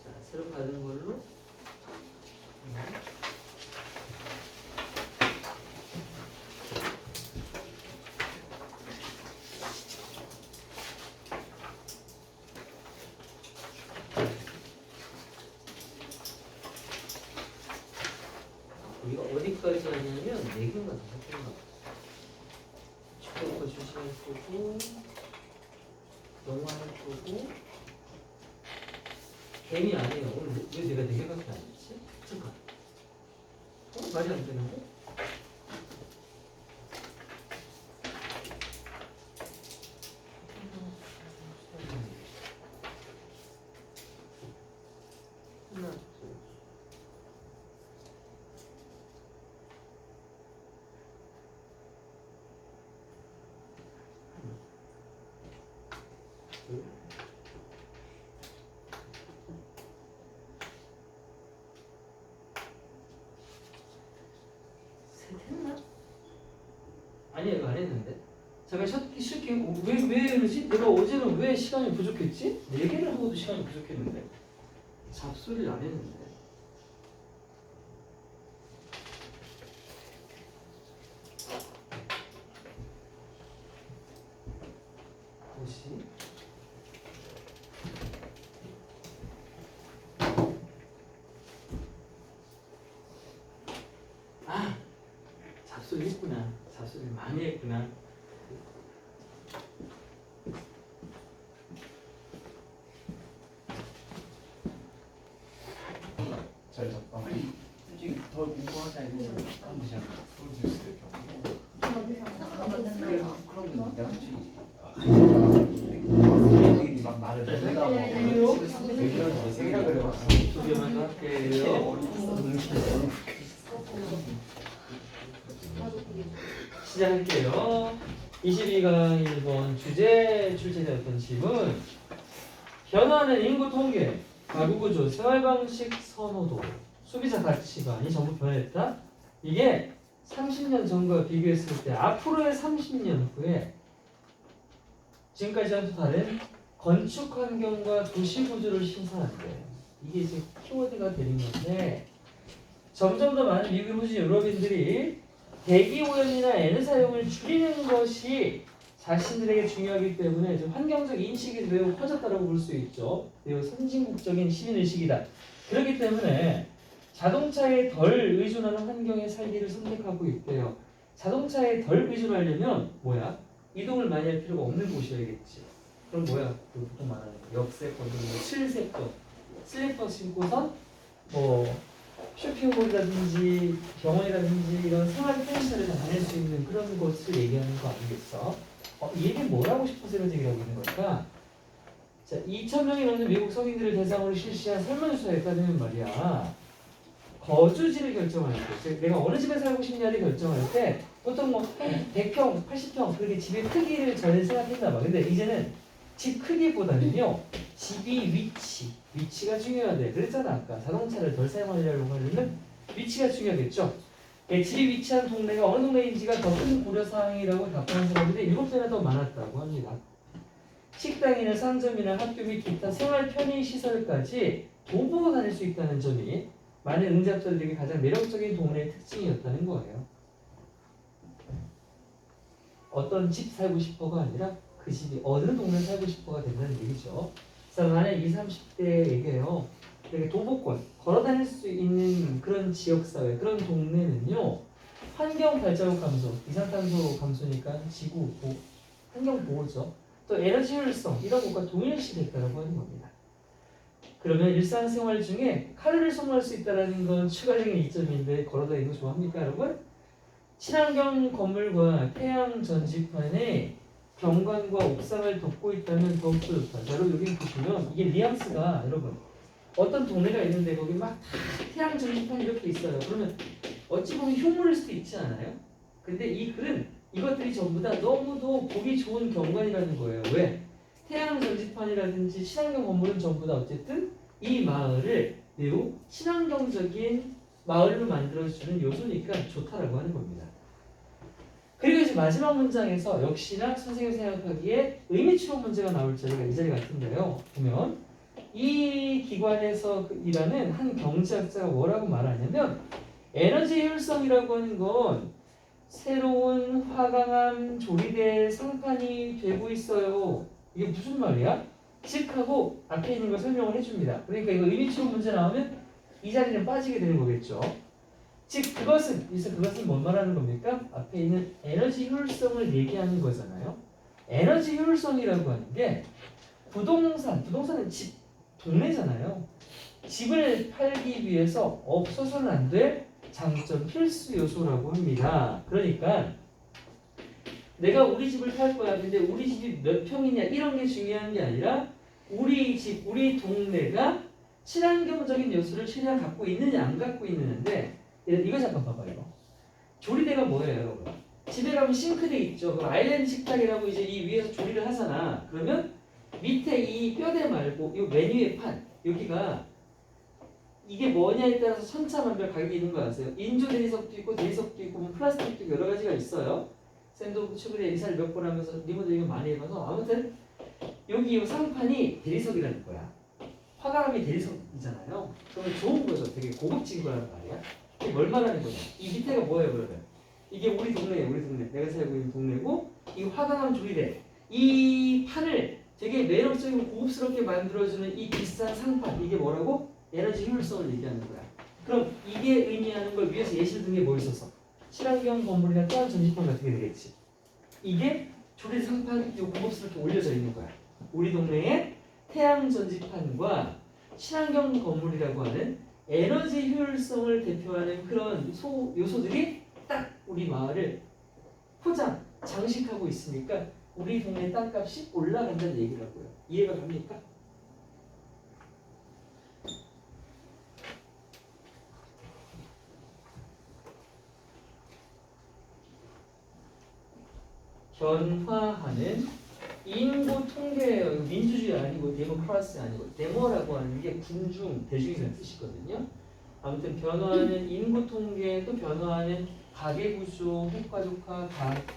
자, 새로 받은 걸로 우리가 어디까지 하냐면 4개인가 5개인가 축구과 주시할 거고 영화할 거고 개미 아니에요. 오늘 왜 내가 4개밖에 안 했지? 잠깐 말이 안 되는데? 하나 했나? 아니에요, 안 했는데. 제가 쉽게 왜 이러지? 내가 어제는 왜 시간이 부족했지? 4개를 하고도 시간이 부족했는데 잡소리를 안 했는데. 뭐지? 아! 잡소리 했구나. 잡소리 많이 했구나. 잘 잤다. 솔직히 더 공부하자 이거 한 거잖아. 풀어줄 수 있게. 그런 거 내가 솔직히 막 말을 해달라고 생각을 해봤어. 2개만 할게요. 시작할게요. 22강 1번 주제 출제되었던 질문. 변화하는 인구 통계, 가구구조, 생활방식 선호도, 소비자 가치관이 전부 변했다. 이게 30년 전과 비교했을 때 앞으로의 30년 후에 지금까지와는 다른 건축 환경과 도시 구조를 신선한데 이게 이제 키워드가 되는 건데 점점 더 많은 미국, 호주, 유럽인들이 대기 오염이나 에너 사용을 줄이는 것이 자신들에게 중요하기 때문에 좀 환경적 인식이 매우 커졌다고 볼 수 있죠. 매우 선진국적인 시민의식이다. 그렇기 때문에 자동차에 덜 의존하는 환경에 살기를 선택하고 있대요. 자동차에 덜 의존하려면 뭐야? 이동을 많이 할 필요가 없는 곳이어야겠지. 그럼 뭐야? 보통 말하는 역세권, 실세권, 슬리퍼 신고선 쇼핑몰이라든지 병원이라든지 이런 생활 편의시설을 다닐 수 있는 그런 곳을 얘기하는 거 아니겠어? 이 얘기는 뭘 하고 싶어서 이런 얘기를 하고 있는 걸까? 자, 2,000명이 넘는 미국 성인들을 대상으로 실시한 설문조사에 따르면 말이야. 거주지를 결정할 때, 내가 어느 집에 살고 싶냐를 결정할 때 보통 100평, 80평 그렇게 집의 크기를 전에 생각했나 봐. 근데 이제는 집 크기보다는요 집이 위치가 중요하대. 그랬잖아 아까. 자동차를 덜 사용하려고 하려면 위치가 중요하겠죠. 집이 위치한 동네가 어느 동네인지가 더 큰 고려사항이라고 답하는 사람들이 7배나 더 많았다고 합니다. 식당이나 상점이나 학교 및 기타 생활 편의시설까지 도보로 다닐 수 있다는 점이 많은 응답자들에게 가장 매력적인 동네의 특징이었다는 거예요. 어떤 집 살고 싶어가 아니라 그 집이 어느 동네 살고 싶어가 된다는 얘기죠. 그래서 만약 20, 30대에게요 이렇게 도보권, 걸어 다닐 수 있는 그런 지역사회, 그런 동네는요 환경 발자국 감소, 이산탄소 감소니까 지구 보호, 환경 보호죠. 또 에너지 효율성 이런 것과 동일시 됐다고 하는 겁니다. 그러면 일상생활 중에 칼로리를 소모할 수 있다는 건 추가적인 이점인데 걸어 다니는 거 좋아합니까 여러분? 친환경 건물과 태양 전지판에 경관과 옥상을 덮고 있다면 더욱더 좋다. 자, 여러분 여기 보시면 이게 뉘앙스가 여러분 어떤 동네가 있는데 거기 막 다 태양 전지판 이렇게 있어요. 그러면 어찌 보면 흉물일 수도 있지 않아요? 근데 이 글은 이것들이 전부 다 너무도 보기 좋은 경관이라는 거예요. 왜? 태양 전지판이라든지 친환경 건물은 전부 다 어쨌든 이 마을을 매우 친환경적인 마을로 만들어주는 요소니까 좋다라고 하는 겁니다. 그리고 이제 마지막 문장에서 역시나 선생님이 생각하기에 의미 추론 문제가 나올 자리가 이 자리 같은데요. 보면 이 기관에서 일하는 한 경제학자가 뭐라고 말하냐면 에너지 효율성이라고 하는 건 새로운 화강암 조리대 상판이 되고 있어요. 이게 무슨 말이야? 즉 하고 앞에 있는 걸 설명을 해줍니다. 그러니까 이거 의미 추론 문제 나오면 이 자리는 빠지게 되는 거겠죠. 즉 그것은 뭔 말하는 겁니까? 앞에 있는 에너지 효율성을 얘기하는 거잖아요. 에너지 효율성이라고 하는 게 부동산은 집, 동네잖아요. 집을 팔기 위해서 없어서는 안 될 장점, 필수 요소라고 합니다. 그러니까 내가 우리 집을 팔 거야. 근데 우리 집이 몇 평이냐 이런 게 중요한 게 아니라 우리 집, 우리 동네가 친환경적인 요소를 최대한 갖고 있느냐 안 갖고 있느냐인데 이거 잠깐 봐봐 이거. 조리대가 뭐예요 여러분? 집에 가면 싱크대 있죠. 그럼 아일랜드 식탁이라고 이제 이 위에서 조리를 하잖아. 그러면 밑에 이 뼈대 말고 이 메뉴의 판 여기가 이게 뭐냐에 따라서 천차만별 가격이 있는 거 아세요? 인조 대리석도 있고 대리석도 있고 뭐 플라스틱도 있고 여러 가지가 있어요. 샌도 최근에 이사를 몇 번 하면서 리모델링을 많이 해봐서 아무튼 여기 이 상판이 대리석이라는 거야. 화강암이 대리석이잖아요. 그러면 좋은 거죠. 되게 고급진 거란 말이야. 이게 뭘 말하는 거냐? 이 밑에가 뭐예요, 그러면? 이게 우리 동네예요, 우리 동네. 내가 살고 있는 동네고, 이 화강암 조리대. 이 판을 되게 매력적이고 고급스럽게 만들어주는 이 비싼 상판. 이게 뭐라고? 에너지 효율성을 얘기하는 거야. 그럼 이게 의미하는 걸 위에서 예시를 든 게 뭐 있었어? 친환경 건물이나 태양 전지판 같은 게 되겠지. 이게 조리대 상판 이 고급스럽게 올려져 있는 거야. 우리 동네에 태양 전지판과 친환경 건물이라고 하는 에너지 효율성을 대표하는 그런 요소들이 딱 우리 마을을 장식하고 있으니까 우리 동네 땅값이 올라간다는 얘기라고요. 이해가 갑니까? 변화하는 인구 통계예요. 민주주의 아니고 데모크라시 아니고 데모라고 하는 게 군중, 대중이라는 뜻이거든요. 아무튼 변화하는 인구 통계, 또 변화하는 가계구조, 핵가족화,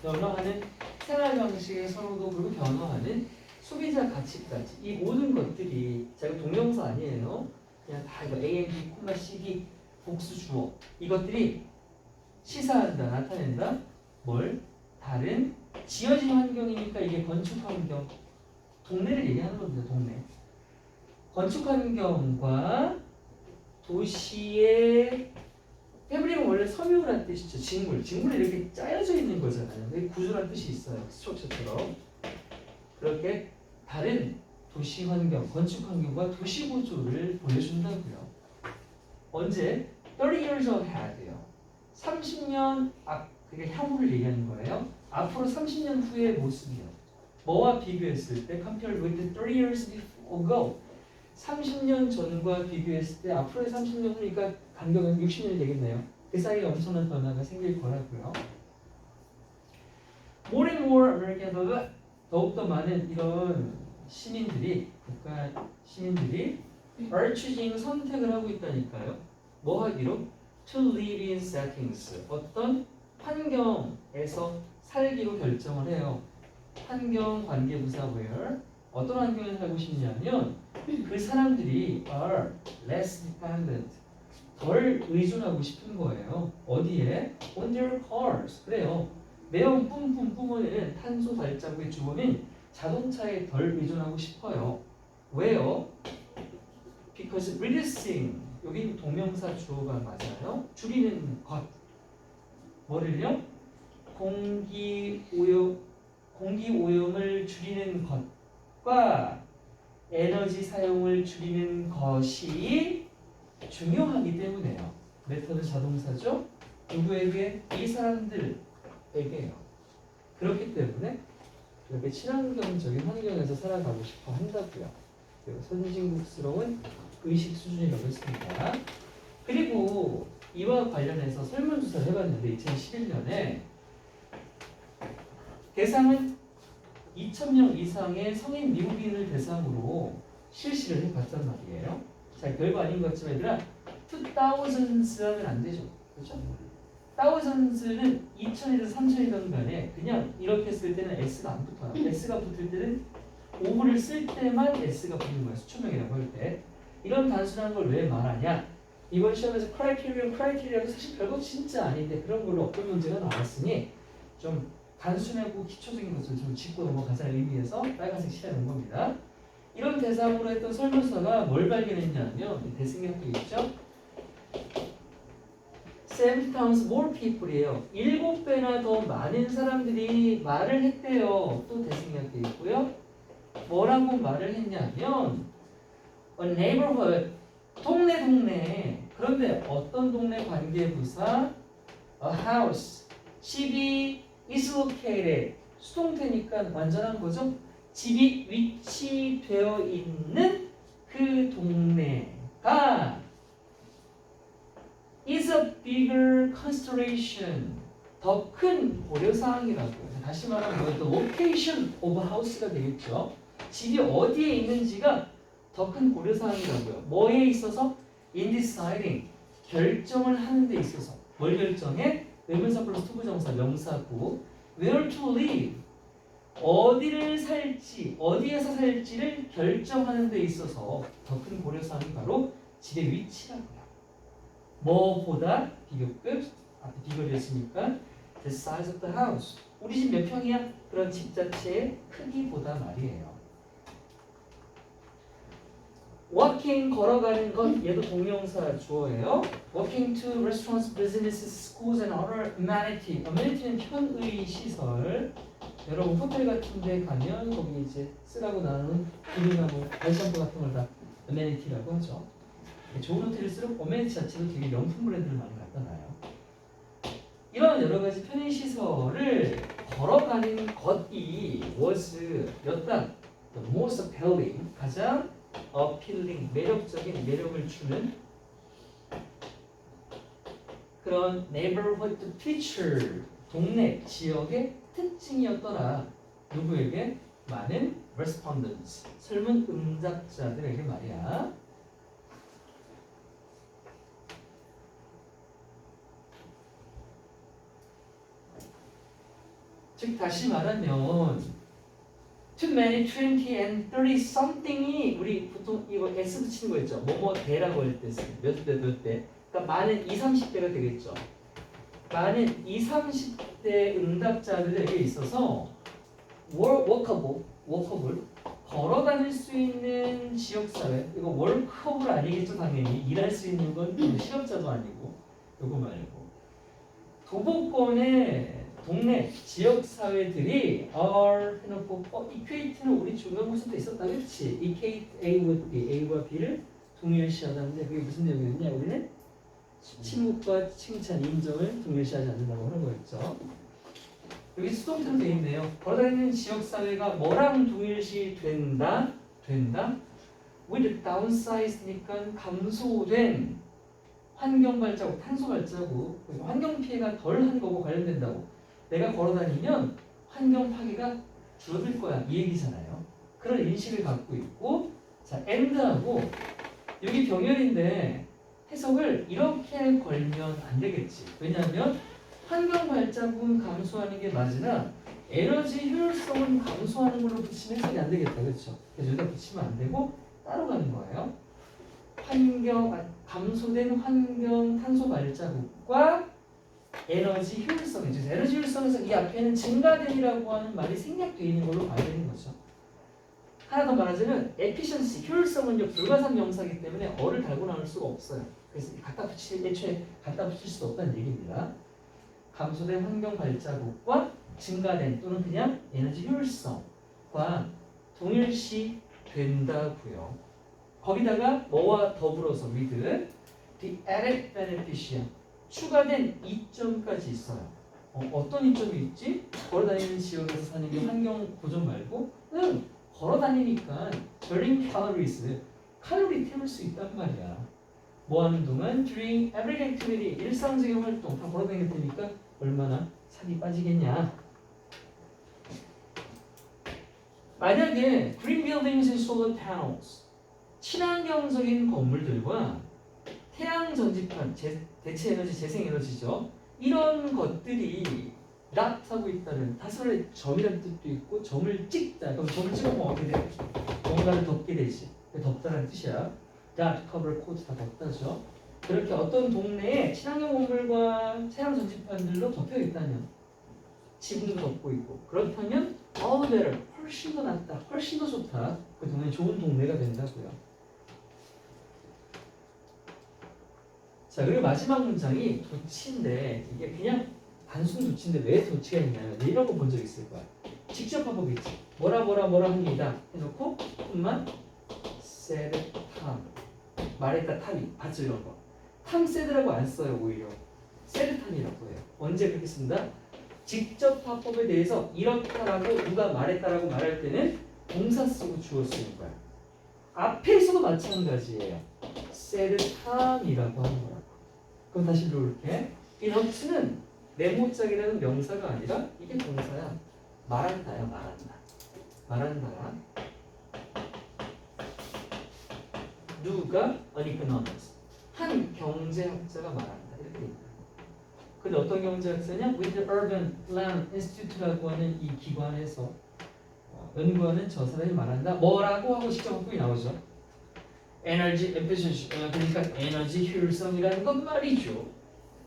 변화하는 생활 방식의 선호도, 그리고 변화하는 소비자 가치까지 이 모든 것들이 제가 동명사 아니에요. 그냥 다 이거 A, B, CD 복수 주어 이것들이 시사한다, 나타낸다. 뭘? 다른 지어진 환경이니까 이게 건축 환경, 동네를 얘기하는 겁니다. 동네. 건축 환경과 도시의 패브릭은 원래 섬유란 뜻이죠. 직물이 이렇게 짜여져 있는 거잖아요. 여기 구조란 뜻이 있어요. 스트럭처처럼. 그렇게 다른 도시 환경, 건축 환경과 도시 구조를 보여준다고요. 언제? 30 years ahead요. 30년 앞, 그러니까 향후를 얘기하는 거예요. 앞으로 30년 후의 모습이요. 뭐와 비교했을 때 compared with the 30 years ago. 30년 전과 비교했을 때 앞으로의 30년 후니까 간격은 60년이 되겠네요. 그 사이에 엄청난 변화가 생길 거라고요. More and more Americans, 더욱더 많은 이런 국가 시민들이 are choosing 선택을 하고 있다니까요. 뭐 하기로? To live in settings. 어떤 환경에서 살기로 결정을 해요. 환경 관계부사 where 어떤 환경에 살고 싶냐면 그 사람들이 are less dependent 덜 의존하고 싶은 거예요. 어디에? On their cars. 그래요. 매연 뿜뿜 뿜어내는 탄소 발자국의 주범인 자동차에 덜 의존하고 싶어요. 왜요? Because reducing 여기 동명사 주어가 맞아요. 줄이는 것. 뭐를요? 공기 오염을 줄이는 것과 에너지 사용을 줄이는 것이 중요하기 때문에요. 메터는 자동사죠. 누구에게? 이 사람들에게요. 그렇기 때문에 이렇게 친환경적인 환경에서 살아가고 싶어 한다고요. 선진국스러운 의식 수준이라고 했습니다. 그리고 이와 관련해서 설문조사를 해봤는데 2011년에 대상은 2,000명 이상의 성인 미국인을 대상으로 실시를 해봤단 말이에요. 자, 별거 아닌 것 같지만 얘들아 2000s 하면 안 되죠. 그렇죠? thousands는 2000이든 3000이든 간에 그냥 이렇게 쓸 때는 s가 안 붙어요. s가 붙을 때는 오브를 쓸 때만 s가 붙는 거예요. 수천명이라고 할 때. 이런 단순한 걸 왜 말하냐? 이번 시험에서 크라이테리아도 사실 별거 진짜 아닌데 그런 걸로 어떤 문제가 나왔으니 좀 단순하고 기초적인 것을 좀 짚고 넘어가자는 의미에서 빨간색 칠해놓은 겁니다. 이런 대상으로 했던 설문서가 뭘 발견했냐면 대승학교 있죠? 7 times more people이에요. 7배나 더 많은 사람들이 말을 했대요. 또 대승학교 있고요. 뭐라고 말을 했냐면 a neighborhood 동네 그런데 어떤 동네 관계부사 a house 집이 is located 수동태니까 완전한 거죠. 집이 위치되어 있는 그 동네가 is a bigger consideration 더 큰 고려사항이라고요. 다시 말하면 the location of house가 되겠죠. 집이 어디에 있는지가 더 큰 고려사항이라고요. 뭐에 있어서? in deciding 결정을 하는 데 있어서 뭘 결정해? 의문사 플러스 투부정사 명사구 where to live 어디를 살지 어디에서 살지를 결정하는 데 있어서 더 큰 고려사항이 바로 집의 위치라고요. 뭐보다 비교급 앞에 비교됐으니까 the size of the house 우리 집 몇 평이야? 그런 집 자체의 크기보다 말이에요. walking 걸어가는 것 얘도 동명사 주어예요. walking to restaurants, businesses, schools and other amenity. amenity는 편의 시설. 여러분 호텔 같은 데 가면 거기 이제 쓰라고 나오는 기능하고 발샴푸 같은 걸 다 amenity라고 하죠. 좋은 호텔일수록 어메니티 자체도 되게 명품 브랜드를 많이 갖다 놔요. 이런 여러 가지 편의 시설을 걸어가는 것이 였다. the most appealing 가장 appealing 매력적인 매력을 주는 그런 neighborhood feature 동네 지역의 특징이었더라. 누구에게? 많은 respondents 설문 응답자들에게 말이야. 즉 다시 말하면 too many, 20 and 30 something이 우리 보통 이거 S 붙이는 거 있죠. 뭐뭐 대라고 할 때 몇 대 몇 대. 그러니까 많은 20, 30대가 되겠죠. 많은 20, 30대 응답자들에게 있어서 워커블 걸어다닐 수 있는 지역사회 이거 워커블 아니겠죠 당연히 일할 수 있는 건 실업자도 아니고 요거 말고 도보권의 동네 지역사회들이 are 해놓고 equate는 우리 중간고사도 있었다 그렇지? equate A with B, A와 B를 동일시하다는데 그게 무슨 내용이었냐? 우리는 침묵과 칭찬, 인정을 동일시하지 않는다고 하는 거였죠. 여기 수동태로 되어 있네요. 걸어다니는 지역사회가 뭐랑 동일시 된다? with downsized니까 감소된 환경 발자국, 탄소 발자국, 환경 피해가 덜한 거고 관련된다고. 내가 걸어다니면 환경 파괴가 줄어들 거야 이 얘기잖아요. 그런 인식을 갖고 있고, 자, and하고 여기 병렬인데 해석을 이렇게 걸면 안 되겠지. 왜냐하면 환경 발자국은 감소하는 게 맞으나 에너지 효율성은 감소하는 걸로 붙이면 해석이 안 되겠다. 그렇죠? 그래서 여기다 붙이면 안 되고 따로 가는 거예요. 감소된 환경 탄소 발자국과 에너지 효율성. 즉 에너지 효율성에서 이 앞에는 증가됨이라고 하는 말이 생략되어 있는 걸로 봐야 되는 거죠. 하나 더 말하자면 efficiency, 효율성은요 불가산 명사이기 때문에 어를 달고 나올 수가 없어요. 그래서 애초에 갖다 붙일 수 없다는 얘기입니다. 감소된 환경 발자국과 증가된 또는 그냥 에너지 효율성과 동일시 된다고요. 거기다가 뭐와 더불어서 with the added beneficial 추가된 이점까지 있어요. 어떤 이점이 있지? 걸어다니는 지역에서 사는 게 환경 보존 말고 걸어다니니까 burning calories 칼로리 태울 수 있단 말이야. 뭐 하는 동안 during everyday activity 일상적인 활동 다 걸어다닐 테니까 얼마나 살이 빠지겠냐. 만약에 green buildings and solar panels 친환경적인 건물들과 태양 전지판 대체 에너지 재생 에너지죠. 이런 것들이 not 하고 있다는 다소의 점이라는 뜻도 있고 점을 찍다. 그럼 점을 찍으면 어떻게 돼? 뭔가를 덮게 되지. 덮다라는 뜻이야. dot, cover, coat 다 덮다죠. 그렇게 어떤 동네에 친환경 건물과 태양 전지판들로 덮여 있다면 지붕도 덮고 있고 그렇다면 all better 훨씬 더 낫다. 훨씬 더 좋다. 그 동네 좋은 동네가 된다고요. 자 그리고 마지막 문장이 도치인데 이게 그냥 단순 도치인데 왜 도치가 있냐면 이런 거 본 적 있을 거야. 직접 화법 있지. 뭐라 합니다 해놓고 콤만 said 탐 말했다 탐이 봤죠 이런 거. 탐 said라고 안 써요 오히려 said 탐이라고 해요. 언제 그렇게 쓴다? 직접 화법에 대해서 이렇다라고 누가 말했다라고 말할 때는 동사 쓰고 주어 쓰는 거야. 앞에서도 마찬가지예요. said 탐이라고 하는 거라고. 그럼 다시 읽어볼게. 이 럽츠는 메모장이라는 명사가 아니라 이게 동사야. 말한다야 말한다야. 누가 an economist 한 경제학자가 말한다 이렇게 돼 있다. 근데 어떤 경제학자냐? With the Urban Land Institute라고 하는 이 기관에서 연구하는 저 사람이 말한다. 뭐라고 하고 직접 문법이 나오죠. Energy efficiency 그러니까 에너지 효율성이라는 건 말이죠.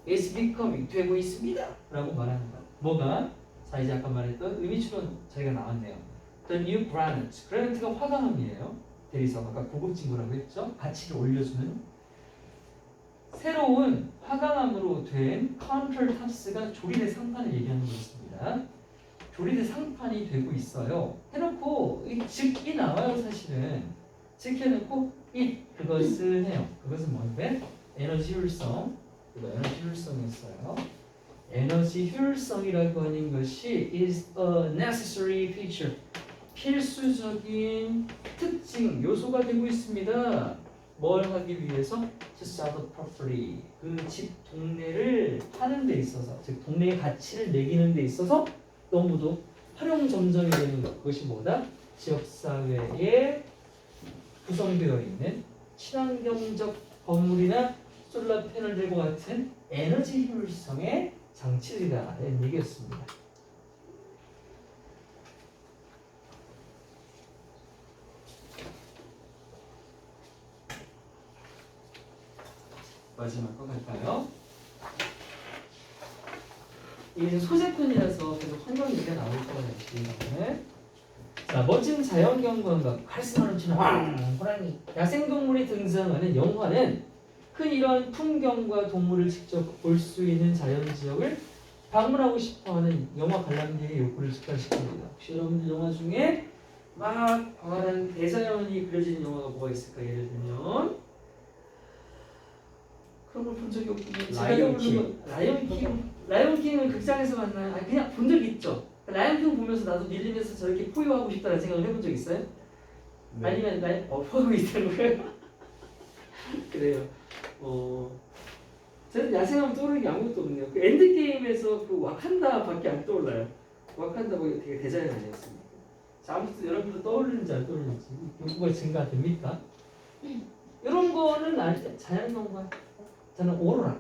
is becoming 되고 있습니다. 라고 말한다. 뭐가? 자 이제 아까 말했던 의미추론 저희가 나왔네요. The new granite. granite가 화강암이에요. 대리석 아까 고급진구라고 했죠. 가치를 올려주는 새로운 화강암으로 된 countertops가 조리대 상판을 얘기하는 것입니다. 조리대 상판이 되고 있어요. 해놓고 즉이 나와요 사실은. 즉 해놓고 그것은 해요. 그것은 뭔데? 에너지 효율성. 이거 에너지 효율성이었어요. 에너지 효율성이라고 하는 것이 is a necessary feature. 필수적인 특징, 요소가 되고 있습니다. 뭘 하기 위해서? To sell the property. 그 집, 동네를 파는 데 있어서, 즉 동네의 가치를 매기는 데 있어서 너무도 활용점정이 되는 것. 그것이 뭐다? 지역사회에 구성되어 있는 친환경적 건물이나 솔라 패널들과 같은 에너지 효율성의 장치들이다. 라는 얘기였습니다. 마지막 거 갈까요? 이게 소재편이라서 계속 환경 얘기가 나올 거예요. 자, 멋진 자연경관과 카리스마 넘치는 호랑이, 야생동물이 등장하는 영화는 큰 이런 풍경과 동물을 직접 볼 수 있는 자연지역을 방문하고 싶어하는 영화 관람객의 욕구를 증가시킵니다. 혹시 여러분들 영화 중에 막 광활한 대자연이 그려진 영화가 뭐가 있을까? 예를 들면 그런 걸 본 적이 없군요. 라이온킹은 극장에서 만나요? 아니 그냥 본 적 있죠. 라이온킹 보면서 나도 밀리면서 저렇게 포효하고 싶다는 생각을 해본 적 있어요? 네. 아니면 포효하고 있다는 거예요? 그래요. 저는 야생하면 떠오르는 게 아무것도 없네요. 그 엔드게임에서 그 와칸다밖에 안 떠올라요. 와칸다 거기 되게 대자연 아니었습니까? 자, 아무튼 여러분들 떠오르는지 안 떠오르는지 욕구가 증가됩니까? 이런 거는 자연경관. 저는 오로라.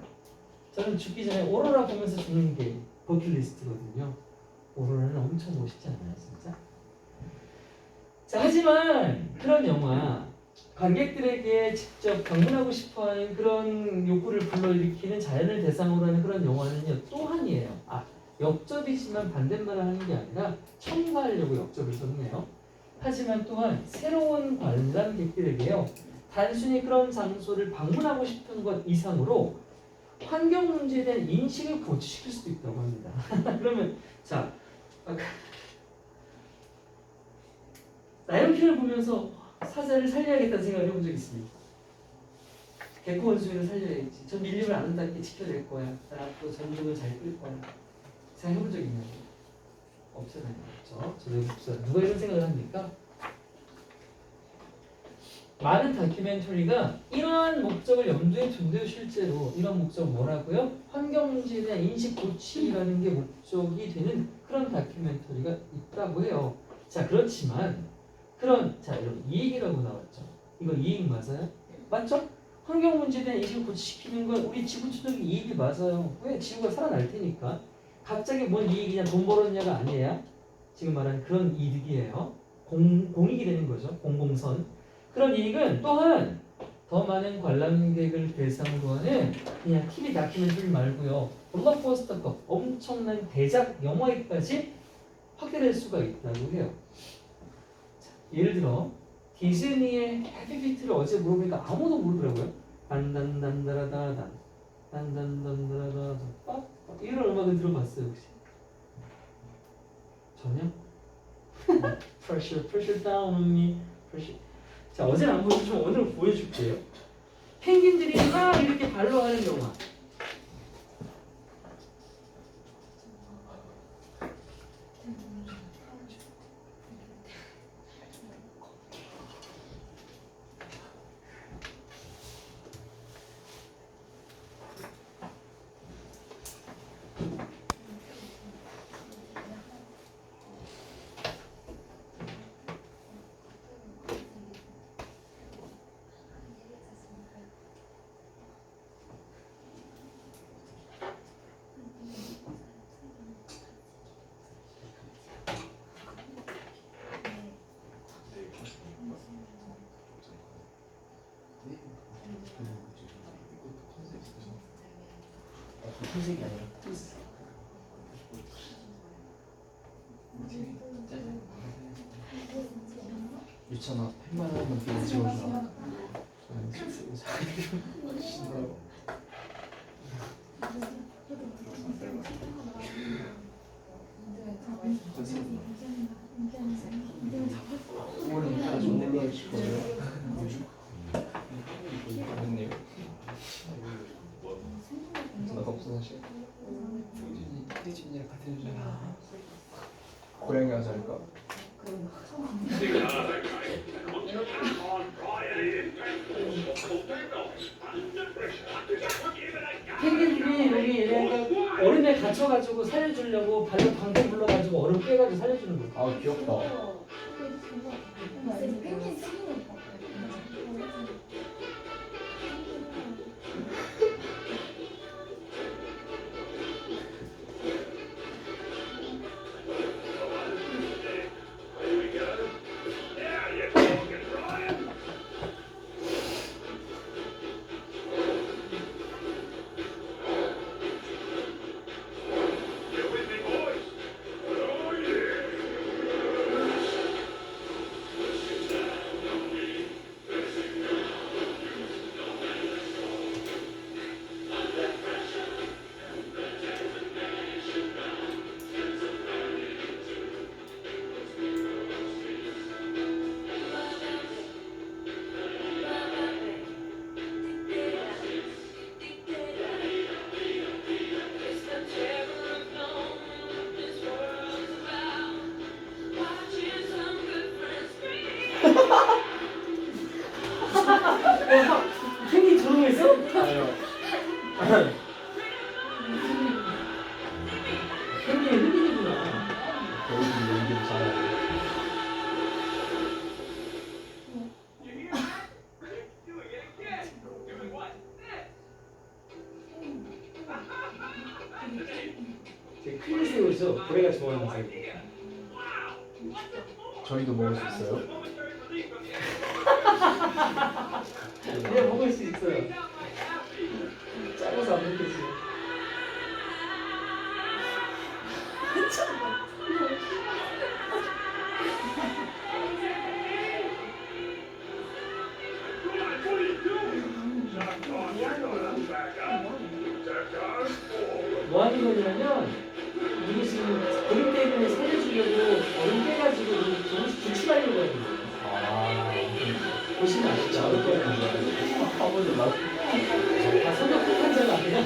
저는 죽기 전에 오로라 보면서 죽는 게 버킷리스트거든요. 오로라는 엄청 멋있지 않나요, 진짜? 자, 하지만 그런 영화, 관객들에게 직접 방문하고 싶어하는 그런 욕구를 불러일으키는 자연을 대상으로 하는 그런 영화는요, 또한이에요. 역접이지만 반대말을 하는 게 아니라 첨가하려고 역접을 썼네요. 하지만 또한 새로운 관람객들에게요, 단순히 그런 장소를 방문하고 싶은 것 이상으로 환경 문제에 대한 인식을 고취시킬 수도 있다고 합니다. 그러면 자, 라이온킹을 보면서 사자를 살려야겠다는 생각을 해본 적 있습니다. 개코 원숭이를 살려야지. 전 밀림을 아름답게 지켜낼 거야. 나 앞으로 전쟁을 잘 끌 거야. 생각해본 적 있나요? 없잖아요. 없죠. 저도 없어요. 누가 이런 생각을 합니까? 많은 다큐멘터리가 이러한 목적을 염두에 둔대요. 실제로 이런 목적 뭐라고요? 환경 문제에 대한 인식 고취라는 게 목적이 되는 그런 다큐멘터리가 있다고 해요. 자, 그렇지만 자, 여러분 이익이라고 나왔죠. 이거 이익 맞아요? 맞죠? 환경 문제에 대한 인식을 고취시키는 건 우리 지구 추적의 이익이 맞아요. 왜? 지구가 살아날 테니까. 갑자기 뭔 이익이냐, 돈 벌었냐가 아니에요. 지금 말하는 그런 이득이에요. 공익이 되는 거죠. 공공선. 그런 이익은 또한 더 많은 관람객을 대상으로 하는 그냥 TV 다큐멘터리 말고요, 블록버스터급 엄청난 대작 영화에까지 확대될 수가 있다고 해요. 자, 예를 들어 디즈니의 해피피트를 어제 물어보니까 아무도 모르더라고요. 단단단다라다단 단단단다라다단 이런 음악을 들어봤어요 혹시? 전혀? Pressure down on me. Pressure. 자, 어제는 안 보여주지만 오늘 보여줄게요. 펭귄들이 막 이렇게 발로 하는 영화. 흰색이 아니라 유찬아 펜만 하나만 좀 지워주라. 오늘 이따가 존내 보여줄 거예요. 선생님 전화가 없어 사실. 혜진이랑 같은 여자야. 고양이 하자니까. 펭귄들이 여기 얘네가 얼음에 갇혀가지고 살려주려고 발로 방패 불러가지고 얼음 깨가지고 살려주는 거예요. 아 귀엽다. 펭귄 치는 거. 큰 새우죠. 고래가 좋아하는 새우. 저희도 먹을 수 있어요? 네, 먹을 수 있어요. 작아서 안 먹겠지. 뭐 하는 거냐면 이게 지금 고립 때문에 살려주려고 얼음 빼가지고 조금씩 구출하려고 하는 거예요. 아, 보시면 아시죠? 화분을 막 다 성격 폭탄 잘 아니야?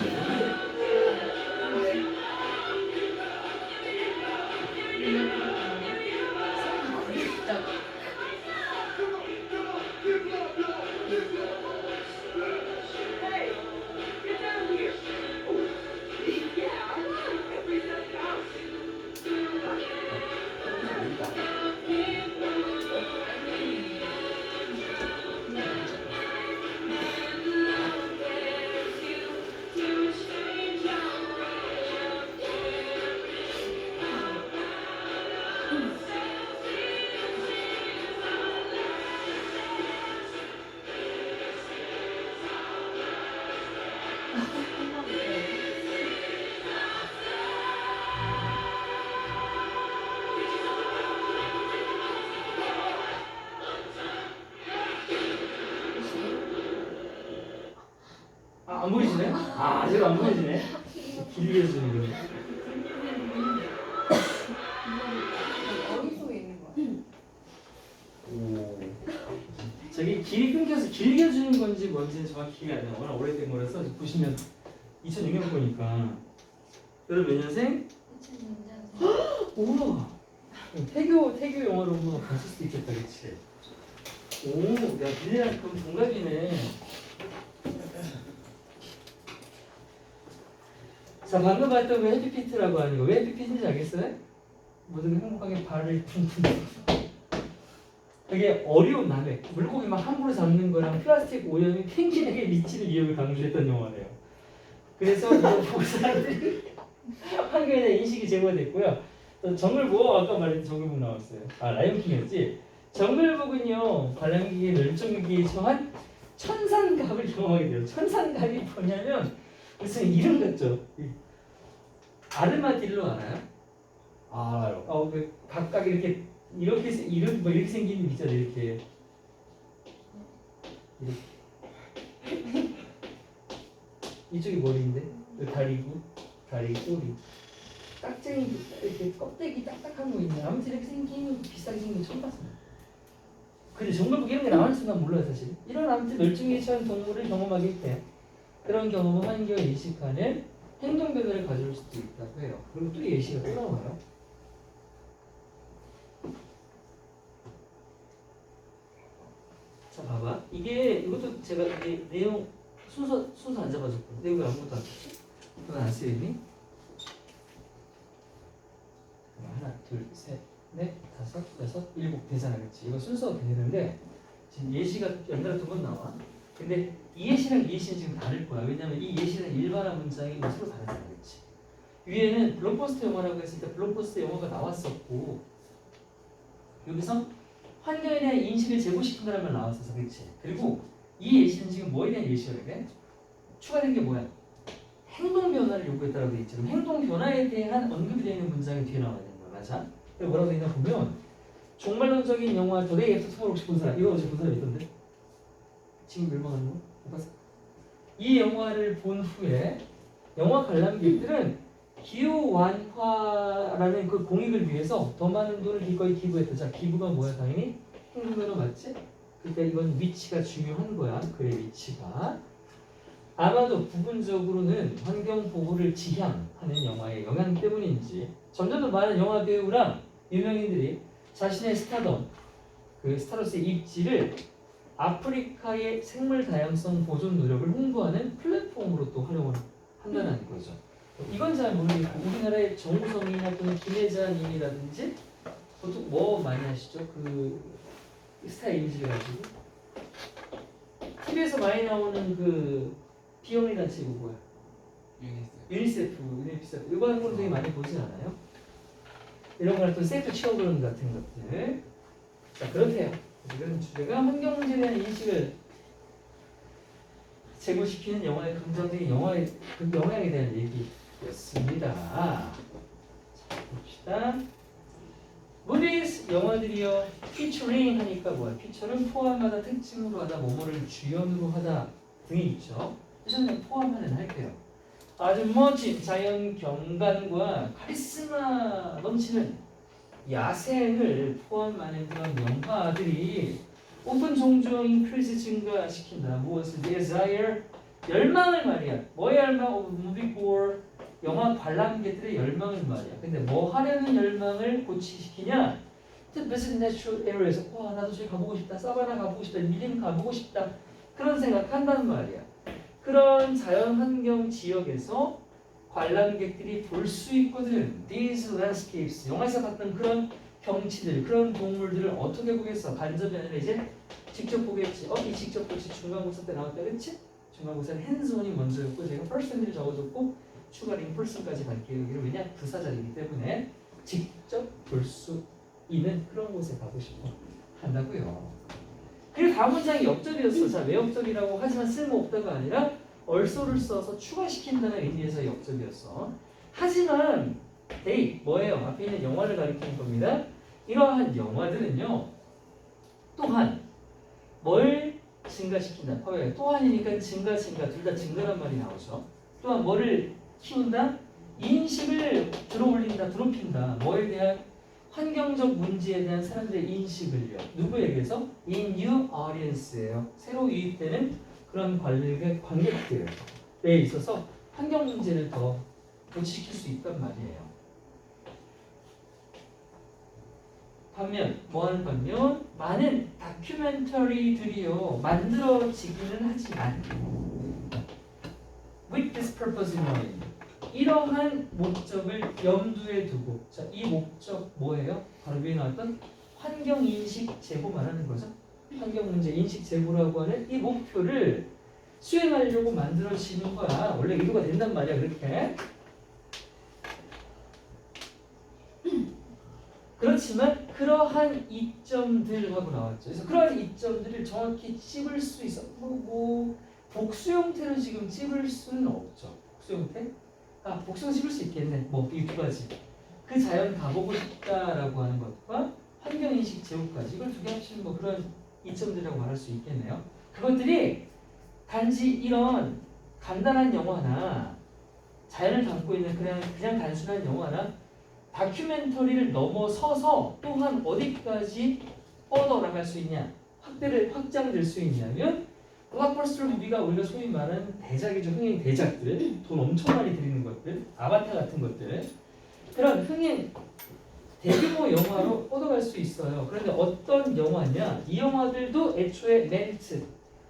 아, 안 보이시네? 아, 아직 안 보이시네? 길게 해주는 거. 머릿속에 있는 거야. 오. 저기 길이 끊겨서 길게 해주는 건지 뭔지는 정확히 기억이 안 나요. 워낙 오래된 거라서 보시면 2006년 거니까. 여러분 몇 년생? 2000년생. 우와. 태교 영화로 뭐 봤을 수도 있겠다, 그렇지? 오, 야, 니네랑 그럼 동갑이네. 자, 방금 봤던 그 해피피트라고 하는 거. 왜 해피피트인지 알겠어요? 모두가 행복하게 발을 퉁퉁. 되게 어려운 남획, 물고기 막 함부로 잡는 거랑 플라스틱 오염이 펭귄에게 미치는 위협을 강조했던 영화래요. 그래서 이거 보고 사람들이 환경에 대한 인식이 제고가 됐고요. 또 정글북, 아까 말했던 정글북 나왔어요. 아, 라이온킹이었지? 정글북은요, 관람객의 멸종위기에 처한 천산갑을 경험하게 돼요. 천산갑이 뭐냐면 무슨 이름 같죠? 아르마딜로 알아요? 아, 알아요. 그 각각 이렇게 이름 뭐 이렇게 생긴 있잖아요. 이렇게 이쪽이 머리인데 여기 다리고 다리 꼬리 딱쟁이 이렇게 껍데기 딱딱한 거 있네. 아무튼 이렇게 생긴 비싸게 생긴 거 처음 봤어요. 근데 정글북 이런 게 나올 줄은 몰라요 사실. 이런 아무튼 멸종위기에 처한 동물을 경험하게 돼요. 그런 경험은 환경을 인식하는 행동 변화를 가져올 수도 있다고 해요. 그리고 또 예시가 또 나와요. 자, 봐봐. 이것도 제가 내용 순서 안 잡아줬고 내용이 아무것도 안 썼지? 그건 안 쓰이니? 하나, 둘, 셋, 넷, 다섯, 여섯, 일곱 되잖아, 그렇지? 이거 순서가 되는데 지금 예시가 연달아 2번 나와. 근데 이 예시랑 이 예시는 지금 다를 거야. 왜냐면 이 예시는 일반화 문장이 서로 다르잖아, 그렇지? 위에는 블록버스터 영화라고 했을 때 블록버스터 영화가 나왔었고 여기서 환경에 대한 인식을 제고시킨다는 말 나왔었어, 그렇지? 그리고 이 예시는 지금 뭐에 대한 예시가 돼? 추가된 게 뭐야? 행동 변화를 요구했다라고 돼 있지. 그럼 행동 변화에 대한 언급이 되어 있는 문장이 뒤에 나와야 되는 거야, 맞아? 그리고 뭐라고 되어 있나 보면 종말론적인 영화 더데이 애프터 투모로우 혹시 본 사람? 이거 어제 본 사람 있던데? 지금 멸망하는 거? 못 봤어? 이 영화를 본 후에 영화 관람객들은 기후 완화라는 그 공익을 위해서 더 많은 돈을 기꺼이 기부했다. 자, 기부가 뭐야? 당연히 행동 변화 맞지? 그러니까 이건 위치가 중요한 거야. 그의 위치가. 아마도 부분적으로는 환경 보호를 지향하는 영화의 영향 때문인지 점점 더 많은 영화 배우랑 유명인들이 자신의 스타덤, 그 스타러스의 입지를 아프리카의 생물 다양성 보존 노력을 홍보하는 플랫폼으로 또 활용을 한다는 거죠. 이건 잘 모르겠고 우리나라의 정우성이나 또는 김혜자님이라든지 보통 뭐 많이 하시죠? 그 스타 이미지를 가지고 TV에서 많이 나오는 그 비영리 단체 이거 뭐야? 유니세프. 유니세프 이거 하는 건 되게 많이 보진 않아요? 이런 거는 또 세프 치어그런 같은 것들. 자, 그렇대요. 이런 주제가 환경 문제에 대한 인식을 제고시키는 영화의 긍정적인 영향에 대한 얘기였습니다. 자, 봅시다. 무비스 영화들이요. 피처링 하니까 뭐야? 피처는 포함하다, 특징으로 하다, 뭐뭐를 주연으로 하다 등이 있죠. 그래서 그냥 포함하는 할게요. 아주 멋진 자연 경관과 카리스마 넘치는 야생을 포함하는 그런 영화들이 오픈 종종 인크리즈 증가시킨다. 무엇을 desire 열망을 말이야. 뭐의 열망? 무비 고어 영화 관람객들의 열망을 말이야. 근데 뭐 하려는 열망을 고취시키냐? To visit natural areas. 와 나도 저기 가보고 싶다. 사바나 가보고 싶다. 밀림 가보고 싶다. 그런 생각한단 말이야. 그런 자연환경 지역에서 관람객들이 볼 수 있거든. These landscapes. 영화에서 봤던 그런 경치들, 그런 동물들을 어떻게 보겠어? 간접이 아니라 이제 직접 보겠지. 이 직접 보지. 중간고사 때 나왔다 그랬지? 중간고사는 핸즈온이 먼저였고 제가 퍼센트를 적어줬고 추가 인플슨까지 갈게요. 여기를 왜냐? 부사절이기 때문에 직접 볼 수 있는 그런 곳에 가고 싶어 한다고요. 그리고 다음 문장이 역접이었어. 자, 왜 역접이라고 하지만 쓸모없다가 아니라 얼소를 써서 추가시킨다는 의미에서 역접이었어. 하지만 데이 뭐예요? 앞에 있는 영화를 가리키는 겁니다. 이러한 영화들은요. 또한 뭘 증가시킨다. 또한이니까 증가 둘 다 증가란 말이 나오죠. 또한 뭐를 키운다? 인식을 들어올린다, 드높인다. 뭐에 대한 환경적 문제에 대한 사람들의 인식을요. 누구에게서? In new audience예요. 새로 유입되는 그런 관객들에 있어서 환경 문제를 더 고치시킬 수 있단 말이에요. 반면 뭐하는 반면 많은 다큐멘터리들이요 만들어지기는 하지만 with this purpose in mind 이러한 목적을 염두에 두고 자, 이 목적 뭐예요? 바로 위에 나왔던 환경인식 제고 말하는 거죠. 환경문제 인식 제고라고 하는 이 목표를 수행하려고 만들어지는 거야. 원래 의도가 된단 말이야. 그렇게. 그렇지만 그러한 이점들하고 나왔죠. 그래서 그러한 이점들을 정확히 찝을 수 있어. 복수 형태로 지금 찝을 수는 없죠. 복수 형태? 복수는 찝을 수 있겠네. 이 두 가지. 그 자연 가보고 싶다라고 하는 것과 환경인식 제고까지 이걸 두 개 합치면 그런 이점들이라고 말할 수 있겠네요. 그것들이 단지 이런 간단한 영화나 자연을 담고 있는 그냥 단순한 영화나 다큐멘터리를 넘어서서 또한 어디까지 뻗어나갈 수 있냐, 확장될 수 있냐면 블록버스터 무비가 우리가 소위 말하는 대작이죠. 흥행 대작들, 돈 엄청 많이 들이는 것들, 아바타 같은 것들 그런 흥행 대규모 영화로 뻗어갈 수 있어요. 그런데 어떤 영화냐? 이 영화들도 애초에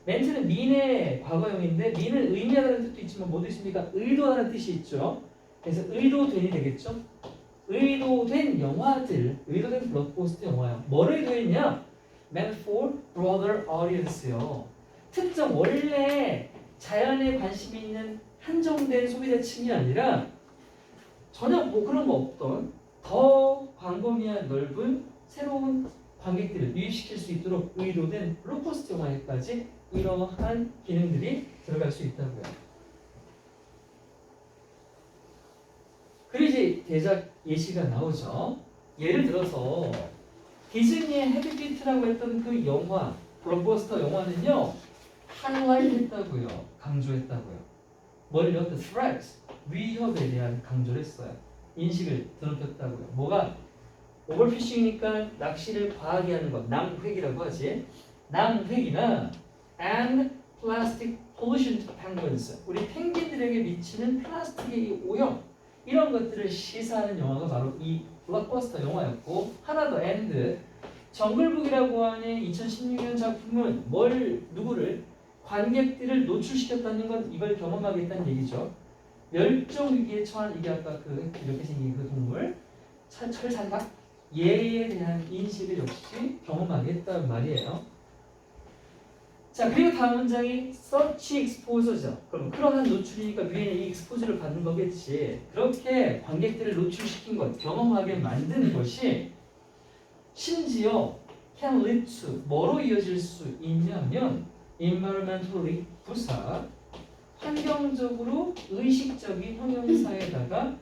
멘트는 민의 과거형인데 민을 의미하다는 뜻도 있지만 뭐 뜻입니까? 의도하는 뜻이 있죠. 그래서 의도된이 되겠죠. 의도된 영화들, 의도된 블록버스터 영화요. 뭐를 의도했냐? Meant for broader audience요. 특정 원래 자연에 관심이 있는 한정된 소비자층이 아니라 전혀 그런 거 없던 더 광범위한 넓은 새로운 관객들을 유입시킬 수 있도록 의도된 블록버스터 영화에까지 이러한 기능들이 들어갈 수 있다고요. 그리고 이제 대작 예시가 나오죠. 예를 들어서 디즈니의 헤비비트라고 했던 그 영화, 블록버스터 영화는요. 하이라이트 했다고요. 강조했다고요. 뭐를요? The threats, 위협에 대한 강조를 했어요. 인식을 드높였다고요. 뭐가? 오버피싱이니까 낚시를 과하게 하는 것, 낭획이라고 하지. 낭획이나 and plastic pollution to penguins. 우리 펭귄들에게 미치는 플라스틱의 이 오염 이런 것들을 시사하는 영화가 바로 이 블록버스터 영화였고 하나 더 and 정글북이라고 하는 2016년 작품은 누구를 관객들을 노출시켰다는 건 이걸 경험하겠다는 얘기죠. 멸종 위기에 처한 이게 아까 이렇게 생긴 그 동물 철산닭 얘에 대한 인식을 역시 경험하겠다는 말이에요. 자, 그리고 다음 문장이 such exposure죠. 그럼 그러한 노출이니까 위에는 이 exposure를 받는 거겠지. 그렇게 관객들을 노출시킨 것, 경험하게 만드는 것이 심지어 can lead to 뭐로 이어질 수 있냐면 environmentally 부사 환경적으로 의식적인 형용사에다가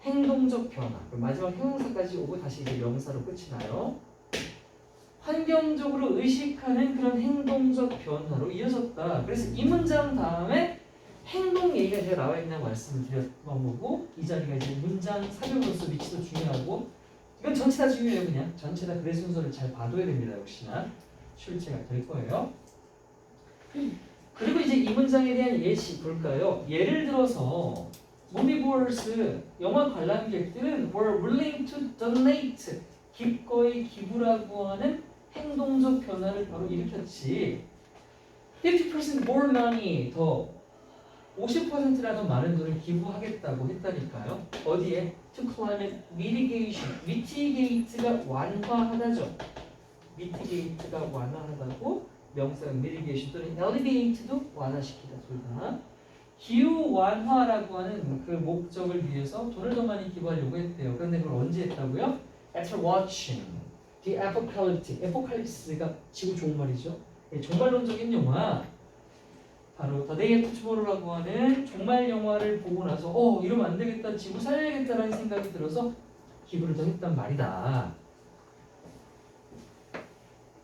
행동적 변화. 그럼 마지막 형용사까지 오고 다시 이제 명사로 끝이 나요. 환경적으로 의식하는 그런 행동적 변화로 이어졌다. 그래서 이 문장 다음에 행동 얘기가 제가 나와 있다고 말씀을 드렸던 거고 이 자리가 이제 문장 사용으로서 위치도 중요하고 이건 전체 다 중요해요. 그냥 전체 다 글의 순서를 잘 봐둬야 됩니다. 역시나 출제가 될 거예요. 그리고 이제 이 문장에 대한 예시 볼까요? 예를 들어서 moviegoers 영화 관람객들은 were willing to donate 기꺼이 기부라고 하는 행동적 변화를 바로 일으켰지. 50% more money 더 50%라도 많은 돈을 기부하겠다고 했다니까요. 어디에? To climate mitigation. mitigate가 완화하다죠. mitigate가 완화하다고 명사가 mitigation 또는 elevate도 완화시키다. 둘 다. 기후 완화라고 하는 그 목적을 위해서 돈을 더 많이 기부하려고 했대요. 그런데 그걸 언제 했다고요? After watching The Apocalypse. 에포칼립스가 지구 종말이죠. 종말론적인 영화. 바로 The Day After Tomorrow라고 하는 종말 영화를 보고 나서 이러면 안 되겠다, 지구 살려야겠다라는 생각이 들어서 기부를 더 했단 말이다.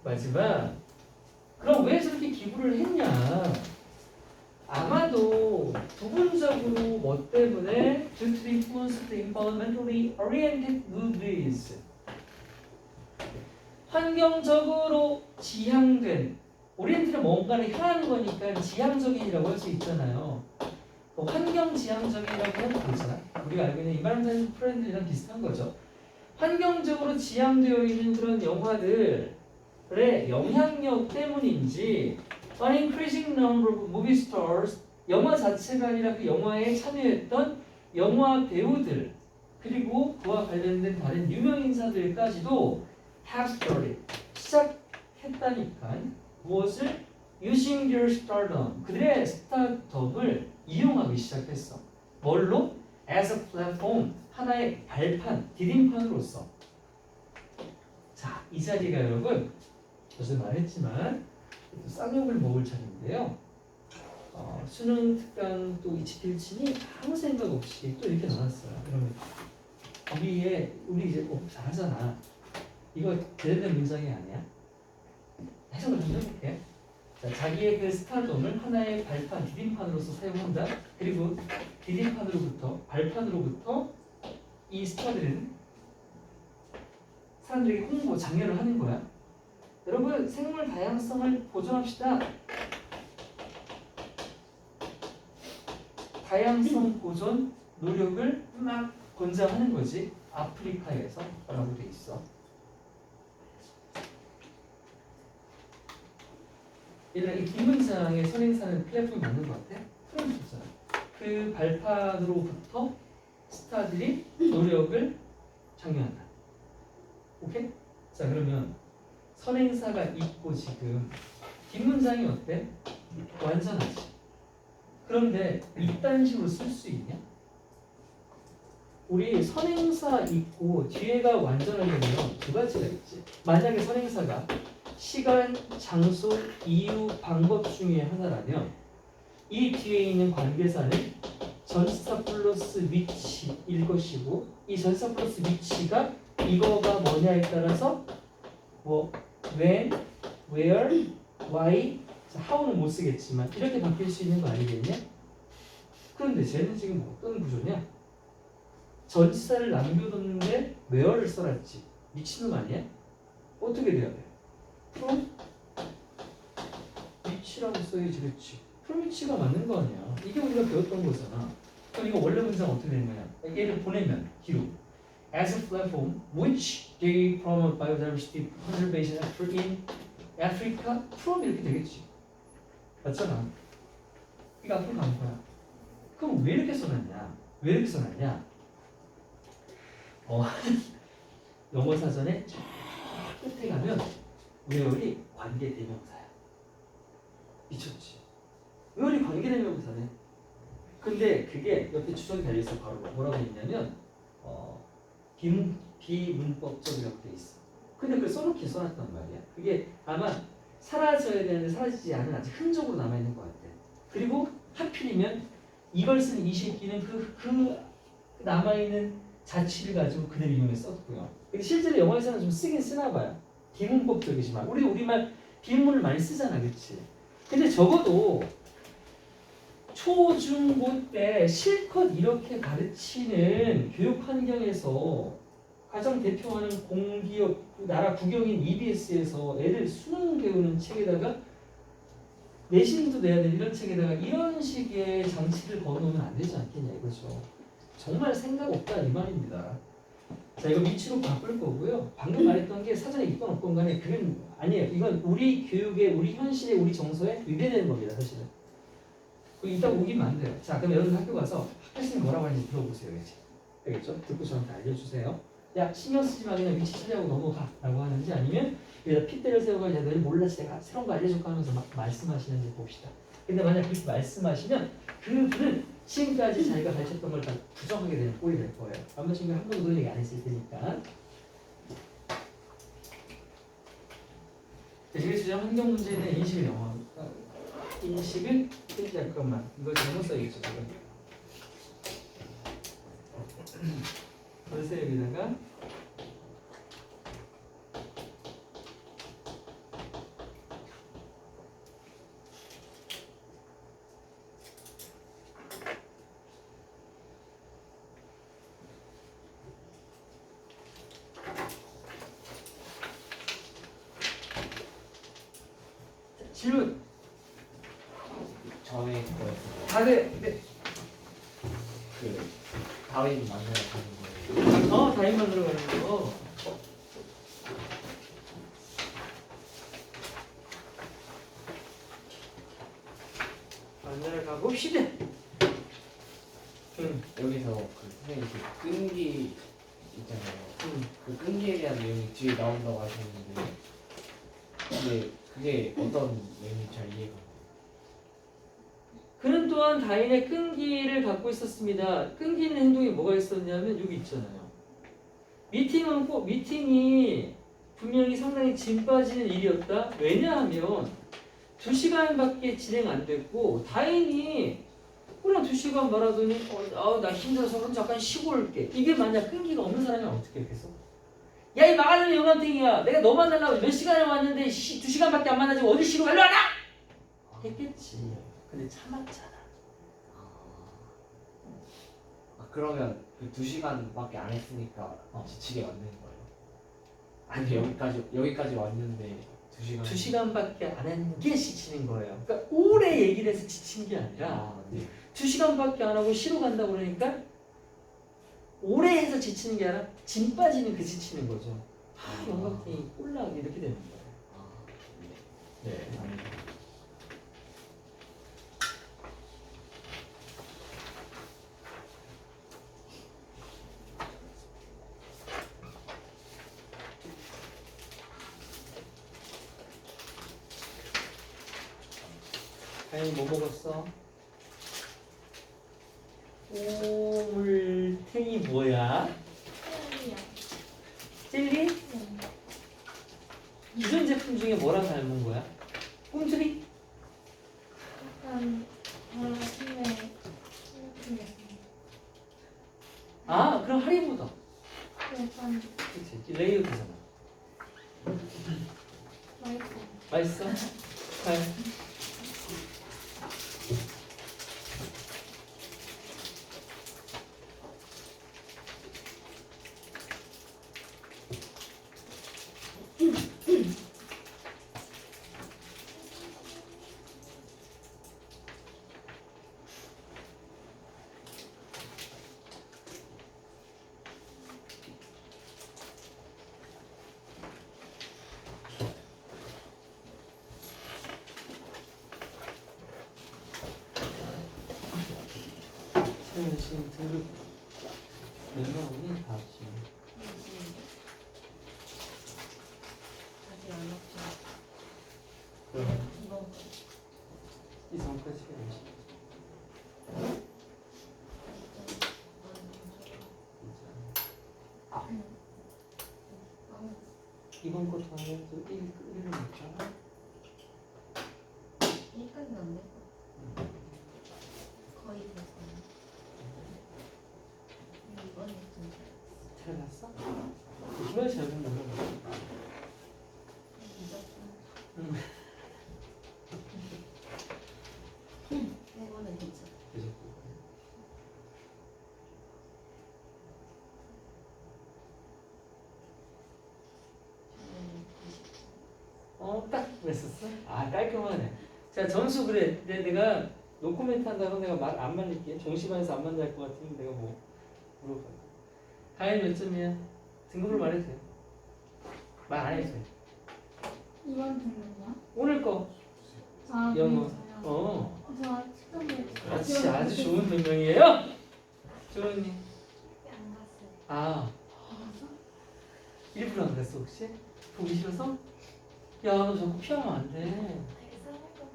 마지막. 그럼 왜 저렇게 기부를 했냐? 아마도 부분적으로 뭐 때문에 due to the influence of the environmentally oriented movies 환경적으로 지향된 오리엔트는 뭔가를 향하는 거니까 지향적인이라고 할 수 있잖아요. 환경 지향적이라고 하는 거잖아. 우리가 알고 있는 environmental friendly랑 비슷한 거죠. 환경적으로 지향되어 있는 그런 영화들의 영향력 때문인지 an increasing number of movie stars 영화 자체가 아니라 그 영화에 참여했던 영화 배우들 그리고 그와 관련된 다른 유명 인사들까지도 have started 시작했다니까 무엇을? using their stardom 그들의 스타덤을 이용하기 시작했어. 뭘로? as a platform 하나의 발판, 디딤판으로서. 자, 이 자리가 여러분 어제 말했지만 또 쌍욕을 먹을 차례인데요. 수능 특강 또 이치필친이 아무 생각 없이 또 이렇게 나왔어요. 그러면 우리 이제 잘하잖아. 이거 제대된 문장이 아니야? 해석을 좀 해볼게. 자, 자기의 그 스타덤을 하나의 발판, 디딤판으로서 사용한다. 그리고 디딤판으로부터, 발판으로부터 이 스타들은 사람들에게 홍보, 장려를 하는 거야. 여러분, 생물 다양성을 보존합시다. 다양성 보존 노력을 막 권장하는 거지. 아프리카에서 라고 돼 있어. 얘들아, 이 뒷문장의 선행사는 플랫폼이 맞는 것 같아? 프롬프트잖아. 그 발판으로부터 스타들이 노력을 장려한다. 오케이? 자, 그러면 선행사가 있고 지금 뒷문장이 어때? 완전하지. 그런데 이딴 식으로 쓸 수 있냐? 우리 선행사 있고 뒤에가 완전하려면 두 가지가 있지. 만약에 선행사가 시간, 장소, 이유, 방법 중에 하나라면 이 뒤에 있는 관계사는 전치사 플러스 위치일 것이고 이 전치사 플러스 위치가 이거가 뭐냐에 따라서 뭐 when, where, why, how는 못 쓰겠지만 이렇게 바뀔 수 있는 거 아니겠냐? 그런데 쟤는 지금 어떤 구조냐? 전치사를 남겨뒀는데 where를 써놨지. 미친놈 아니야? 어떻게 돼야 돼? from 위치라고 써야지. 그렇지. from 위치가 맞는 거 아니야. 이게 우리가 배웠던 거잖아. 그럼 이거 원래 문장 어떻게 되는 거냐? 얘를 보내면 뒤로 as a platform which they promote biodiversity conservation effort in Africa from 이렇게 되겠지. 맞잖아. 이거 앞으로 간 거야. 그럼 왜 이렇게 써놨냐? 왜 이렇게 써놨냐? 영어 사전에 쫙 끝에 가면 where이 관계 대명사야. 미쳤지. 의원이 관계대명사네. 근데 그게 옆에 주석이 달려있어. 바로 뭐라고 했냐면 비문법적이라고 돼 있어. 근데 그걸 써놓긴 써놨단 말이야. 그게 아마 사라져야 되는데 사라지지 않은 아직 흔적으로 남아있는 것 같아. 그리고 하필이면 이걸 쓴 이 새끼는 그 남아있는 자취를 가지고 그대로 이용해 썼고요. 근데 실제로 영어에서는 좀 쓰긴 쓰나 봐요. 비문법적이지만 우리말 비문을 많이 쓰잖아, 그렇지? 근데 적어도 초중고 때 실컷 이렇게 가르치는 교육 환경에서 가장 대표하는 공기업 나라 국영인 EBS에서 애들 수능 배우는 책에다가 내신도 내야 되는 이런 책에다가 이런 식의 장치를 걸어놓으면 안 되지 않겠냐 이거죠. 정말 생각 없다 이 말입니다. 자, 이거 위치로 바꿀 거고요. 방금 말했던 게 사전에 있건 없건 간에 그건 아니에요. 이건 우리 교육에, 우리 현실에, 우리 정서에 위배되는 겁니다, 사실은. 이따 오기만 안 돼요. 자, 그럼 여러분 학교 가서 학교생이 뭐라고 하는지 들어보세요, 이제. 알겠죠? 듣고 저한테 알려주세요. 야, 신경 쓰지 마, 그냥 위치 찾아오고 넘어가. 라고 하는지 아니면 여기다 핏대를 세우고 야, 너희 몰랐지, 내가 새로운 거 알려줄까 하면서 막 말씀하시는지 봅시다. 근데 만약 그렇게 말씀하시면 그분은 지금까지 자기가 가르쳤던 걸 다 부정하게 되는 꼴이 될 거예요. 아마 지금 한 번도 그런 얘기 안 했을 테니까. 되게 주장 환경 문제는 인식을 영어. 인식은 잠깐만 이거 잘못 써있죠 지금. 벌써 여기다가 질문 전에 다들 네. 그 다윈 만나러 가는 거예요. 다인 만들어 가는 거. 만나러 가봅시다. 여기서 그 선생님 그 끈기 있잖아요. 그 끈기에 대한 내용이 뒤에 나온다고 하셨는데 근데 그게 어떤 내용인지 잘 이해가 안 돼요. 그는 또한 다인의 끈기를 갖고 있었습니다. 끈기 있는 행동이 뭐가 있었냐면 여기 있잖아요. 미팅이 분명히 상당히 짐 빠지는 일이었다. 왜냐하면 2시간밖에 진행 안 됐고 다인이 그냥 2시간 말하더니 나 힘들어서 그럼 잠깐 쉬고 올게. 이게 만약 끈기가 없는 사람이면 어떻게 했겠어? 야, 이 마가는 영감탱이야. 내가 너 만나려고 몇 시간을 왔는데 2시간밖에 안 만나지 어디 쉬고 일로 와라! 했겠지. 근데 참았잖아. 그러면 그 2시간밖에 안 했으니까 지치게 만드는 거예요? 아니 여기까지 왔는데 2시간밖에 안 한 게 지치는 거예요. 그러니까 오래 얘기를 해서 지친 게 아니라 네. 2시간밖에 안 하고 쉬러 간다고 그러니까 오래 해서 지치는 게 아니라 짐 빠지는 그 지치는 거죠. 영감탱이 꼴랑 이렇게 되는 거예요. 네. 다행히 뭐 먹었어? 오물탱이 뭐야? 헬리야. 젤리? 네. 기존 제품 중에 뭐랑 닮은 거야? 꿈틀이? 약간 근데 그럼 하리보다. 약간 그치, 레이어드잖아. 맛있어. 맛있어? 잘. 지금 등급 몇 명이 다 지금 아직 안 먹죠. 그러면 이거 여기까지 해야지. 이번 거 더하면 또 1을 넣자. 여기까지는 안 돼. 거의 됐어요. 이번에 좀 잘 봤어? 주말 잘 본다. 이번에 괜찮아. 계속. 딱 그랬었어? 아, 깔끔하네. 자, 점수 그래. 내가 노코멘트 한다고 내가 말 안 말릴게. 종시반에서 안 만날 것 같으면 내가 뭐 물어봐. 가연 몇 점이야? 등급을 말해도 돼. 말 안 해도 돼. 이번 등급이야? 오늘 거. 아, 영어. 저요? 저 식당에 그렇지. 아주 좋은 변명이에요. 조은이. 안 갔어요. 아, 일부러 안 갔어 혹시? 보기 싫어서? 야, 너 자꾸 피하면 안 돼. 되게 싸울 것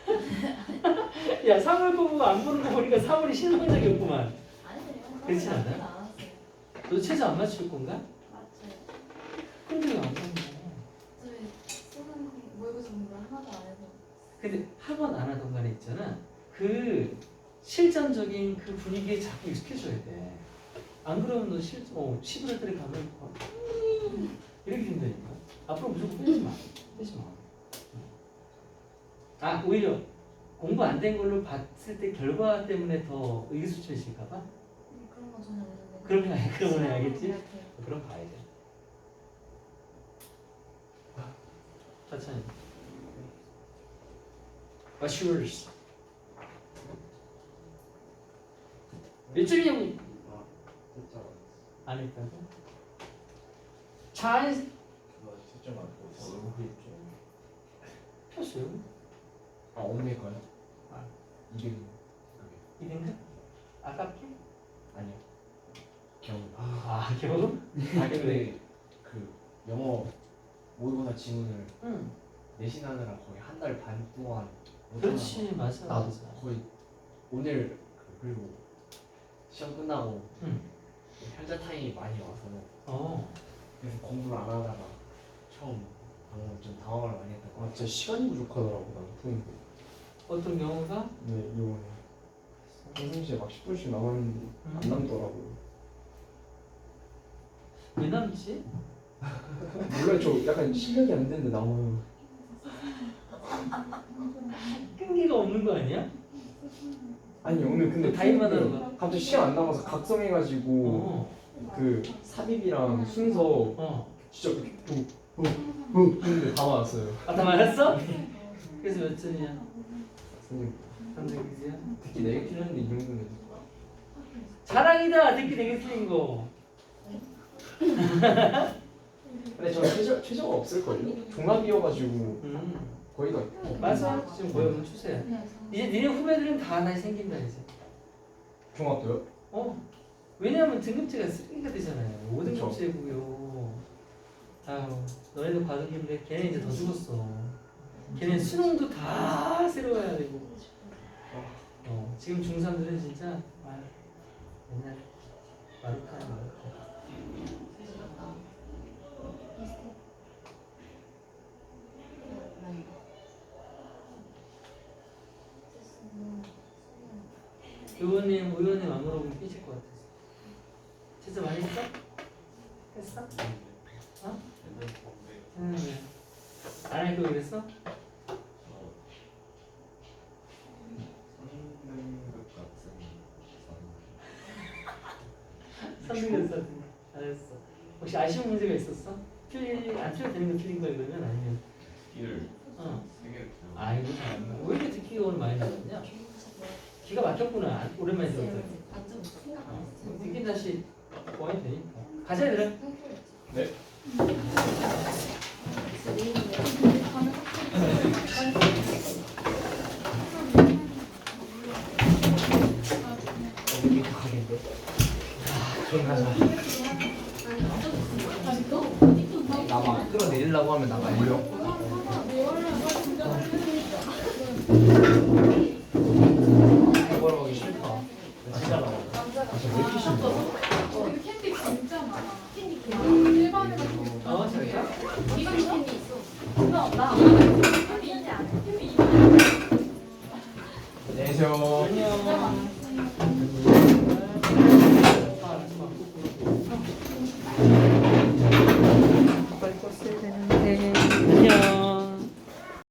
같아요. 야, 3월 거 보고 안 보는 거 보니까 3월이 실망적이 없구만. 아니에요. 그렇진 않아요? 안 왔어요. 너 최저 안 맞출 건가? 맞아요. 근데 왜 안 맞냐? 저희 수능 모의고사 공부를 하나도 안 해서. 근데 학원 안 하던 간에 있잖아. 그 실전적인 그 분위기에 자꾸 익숙해져야 돼. 안 그러면 너 11월 달에 가면 이렇게 된다니까. 앞으로 무조건 빼지 마. 빼지 마. 아, 오히려 공부 안 된 걸로 봤을 때 결과 때문에 더 의기소침해질까 봐? 그런 건 전혀 없는데. 그러면 알겠지? 시험을 그럼 봐야 돼. 천천히. What's yours? 몇 점이냐고 아, 진짜 안 했다고? 잘 진짜 많고 얼굴이 좀 폈어요. 아, 엄밀 거요? 아. 200. 2등급? 아깝게? 아니요. 겨우. 아, 겨우? 아, 근데 그 영어 모의고사 지문을 응. 내신하느라 거의 한 달 반 동안 못 그렇지, 맞아. 나도 맞아. 거의 오늘 그리고 시험 끝나고 응. 현자 타임이 많이 와서 그래서 공부를 안 하다가 처음 방금 좀 당황을 많이 했던 것 아 같아요. 진짜 시간이 부족하더라고 난 푸는 게. 어떤 경우가? 네 이번에 평상시에 막 10분씩 남았는데 안 남더라고요. 왜 남지? 몰라요 저 약간 실력이 안 되는데 남아요. 끈기가 없는 거 아니야? 아니 오늘 근데 타임만 하러 푸는데 갑자기 시간 안 남아서 각성해가지고 어. 그 삽입이랑 순서 어. 진짜 했는데 다 맞았어요. 아, 다 말했어? 그래서 몇 점이야? 선생님 3등급이야? 특히 내가 틀렸는데 이 정도면 자랑이다. 듣기 되게 틀린 거. 근데 저는 최저가 없을걸요? 종합이어가지고 거의 다 맞아. 지금 거의 없는 추세야. 이제 니네 후배들은 다 하나씩 생긴다 이제. 종합도요? 왜냐하면 등급제가 쓰레기가 되잖아요. 5등급 그쵸. 제고요. 아유, 너네들 과등인데 걔네 이제 더 죽었어. 걔네 수능도 다 새로워야 되고. 지금 중3들은 진짜 옛날 마루카야. 의원님 안 물어보면 삐질 것 같아서. 진짜 많이 했어? 했어? 어? 했는데 안 할 거 그랬어? 선생님 잘했어. 혹시 아쉬운 문제가 있었어? 안 틀려도 되는 거 틀린 거야 그러면 아니면? 기를 어. 3개를 아이고 잘한다. 왜 이렇게 듣기가 오늘 많이 나왔냐? 기가 막혔구나. 오랜만에 들었더니. 완전 생각 안 했어요. 듣기 다시 보완이 되니까. 가자 얘들아. 네. 이게 더 가겠는데? 좀 가자. 나막 끌어내리려고 하면 나가. 뭐요? 이거로 하기 싫다. 나 진짜 나와. 남자가 왜 이렇게 싫어? 근데 캔디 진짜 많아. 캔디 캔디. 일반에 같은 거. 저기야? 이건 캔디 있어. 나 캔디 안 해. 캔디 이거. 안녕히 계세요. 안녕.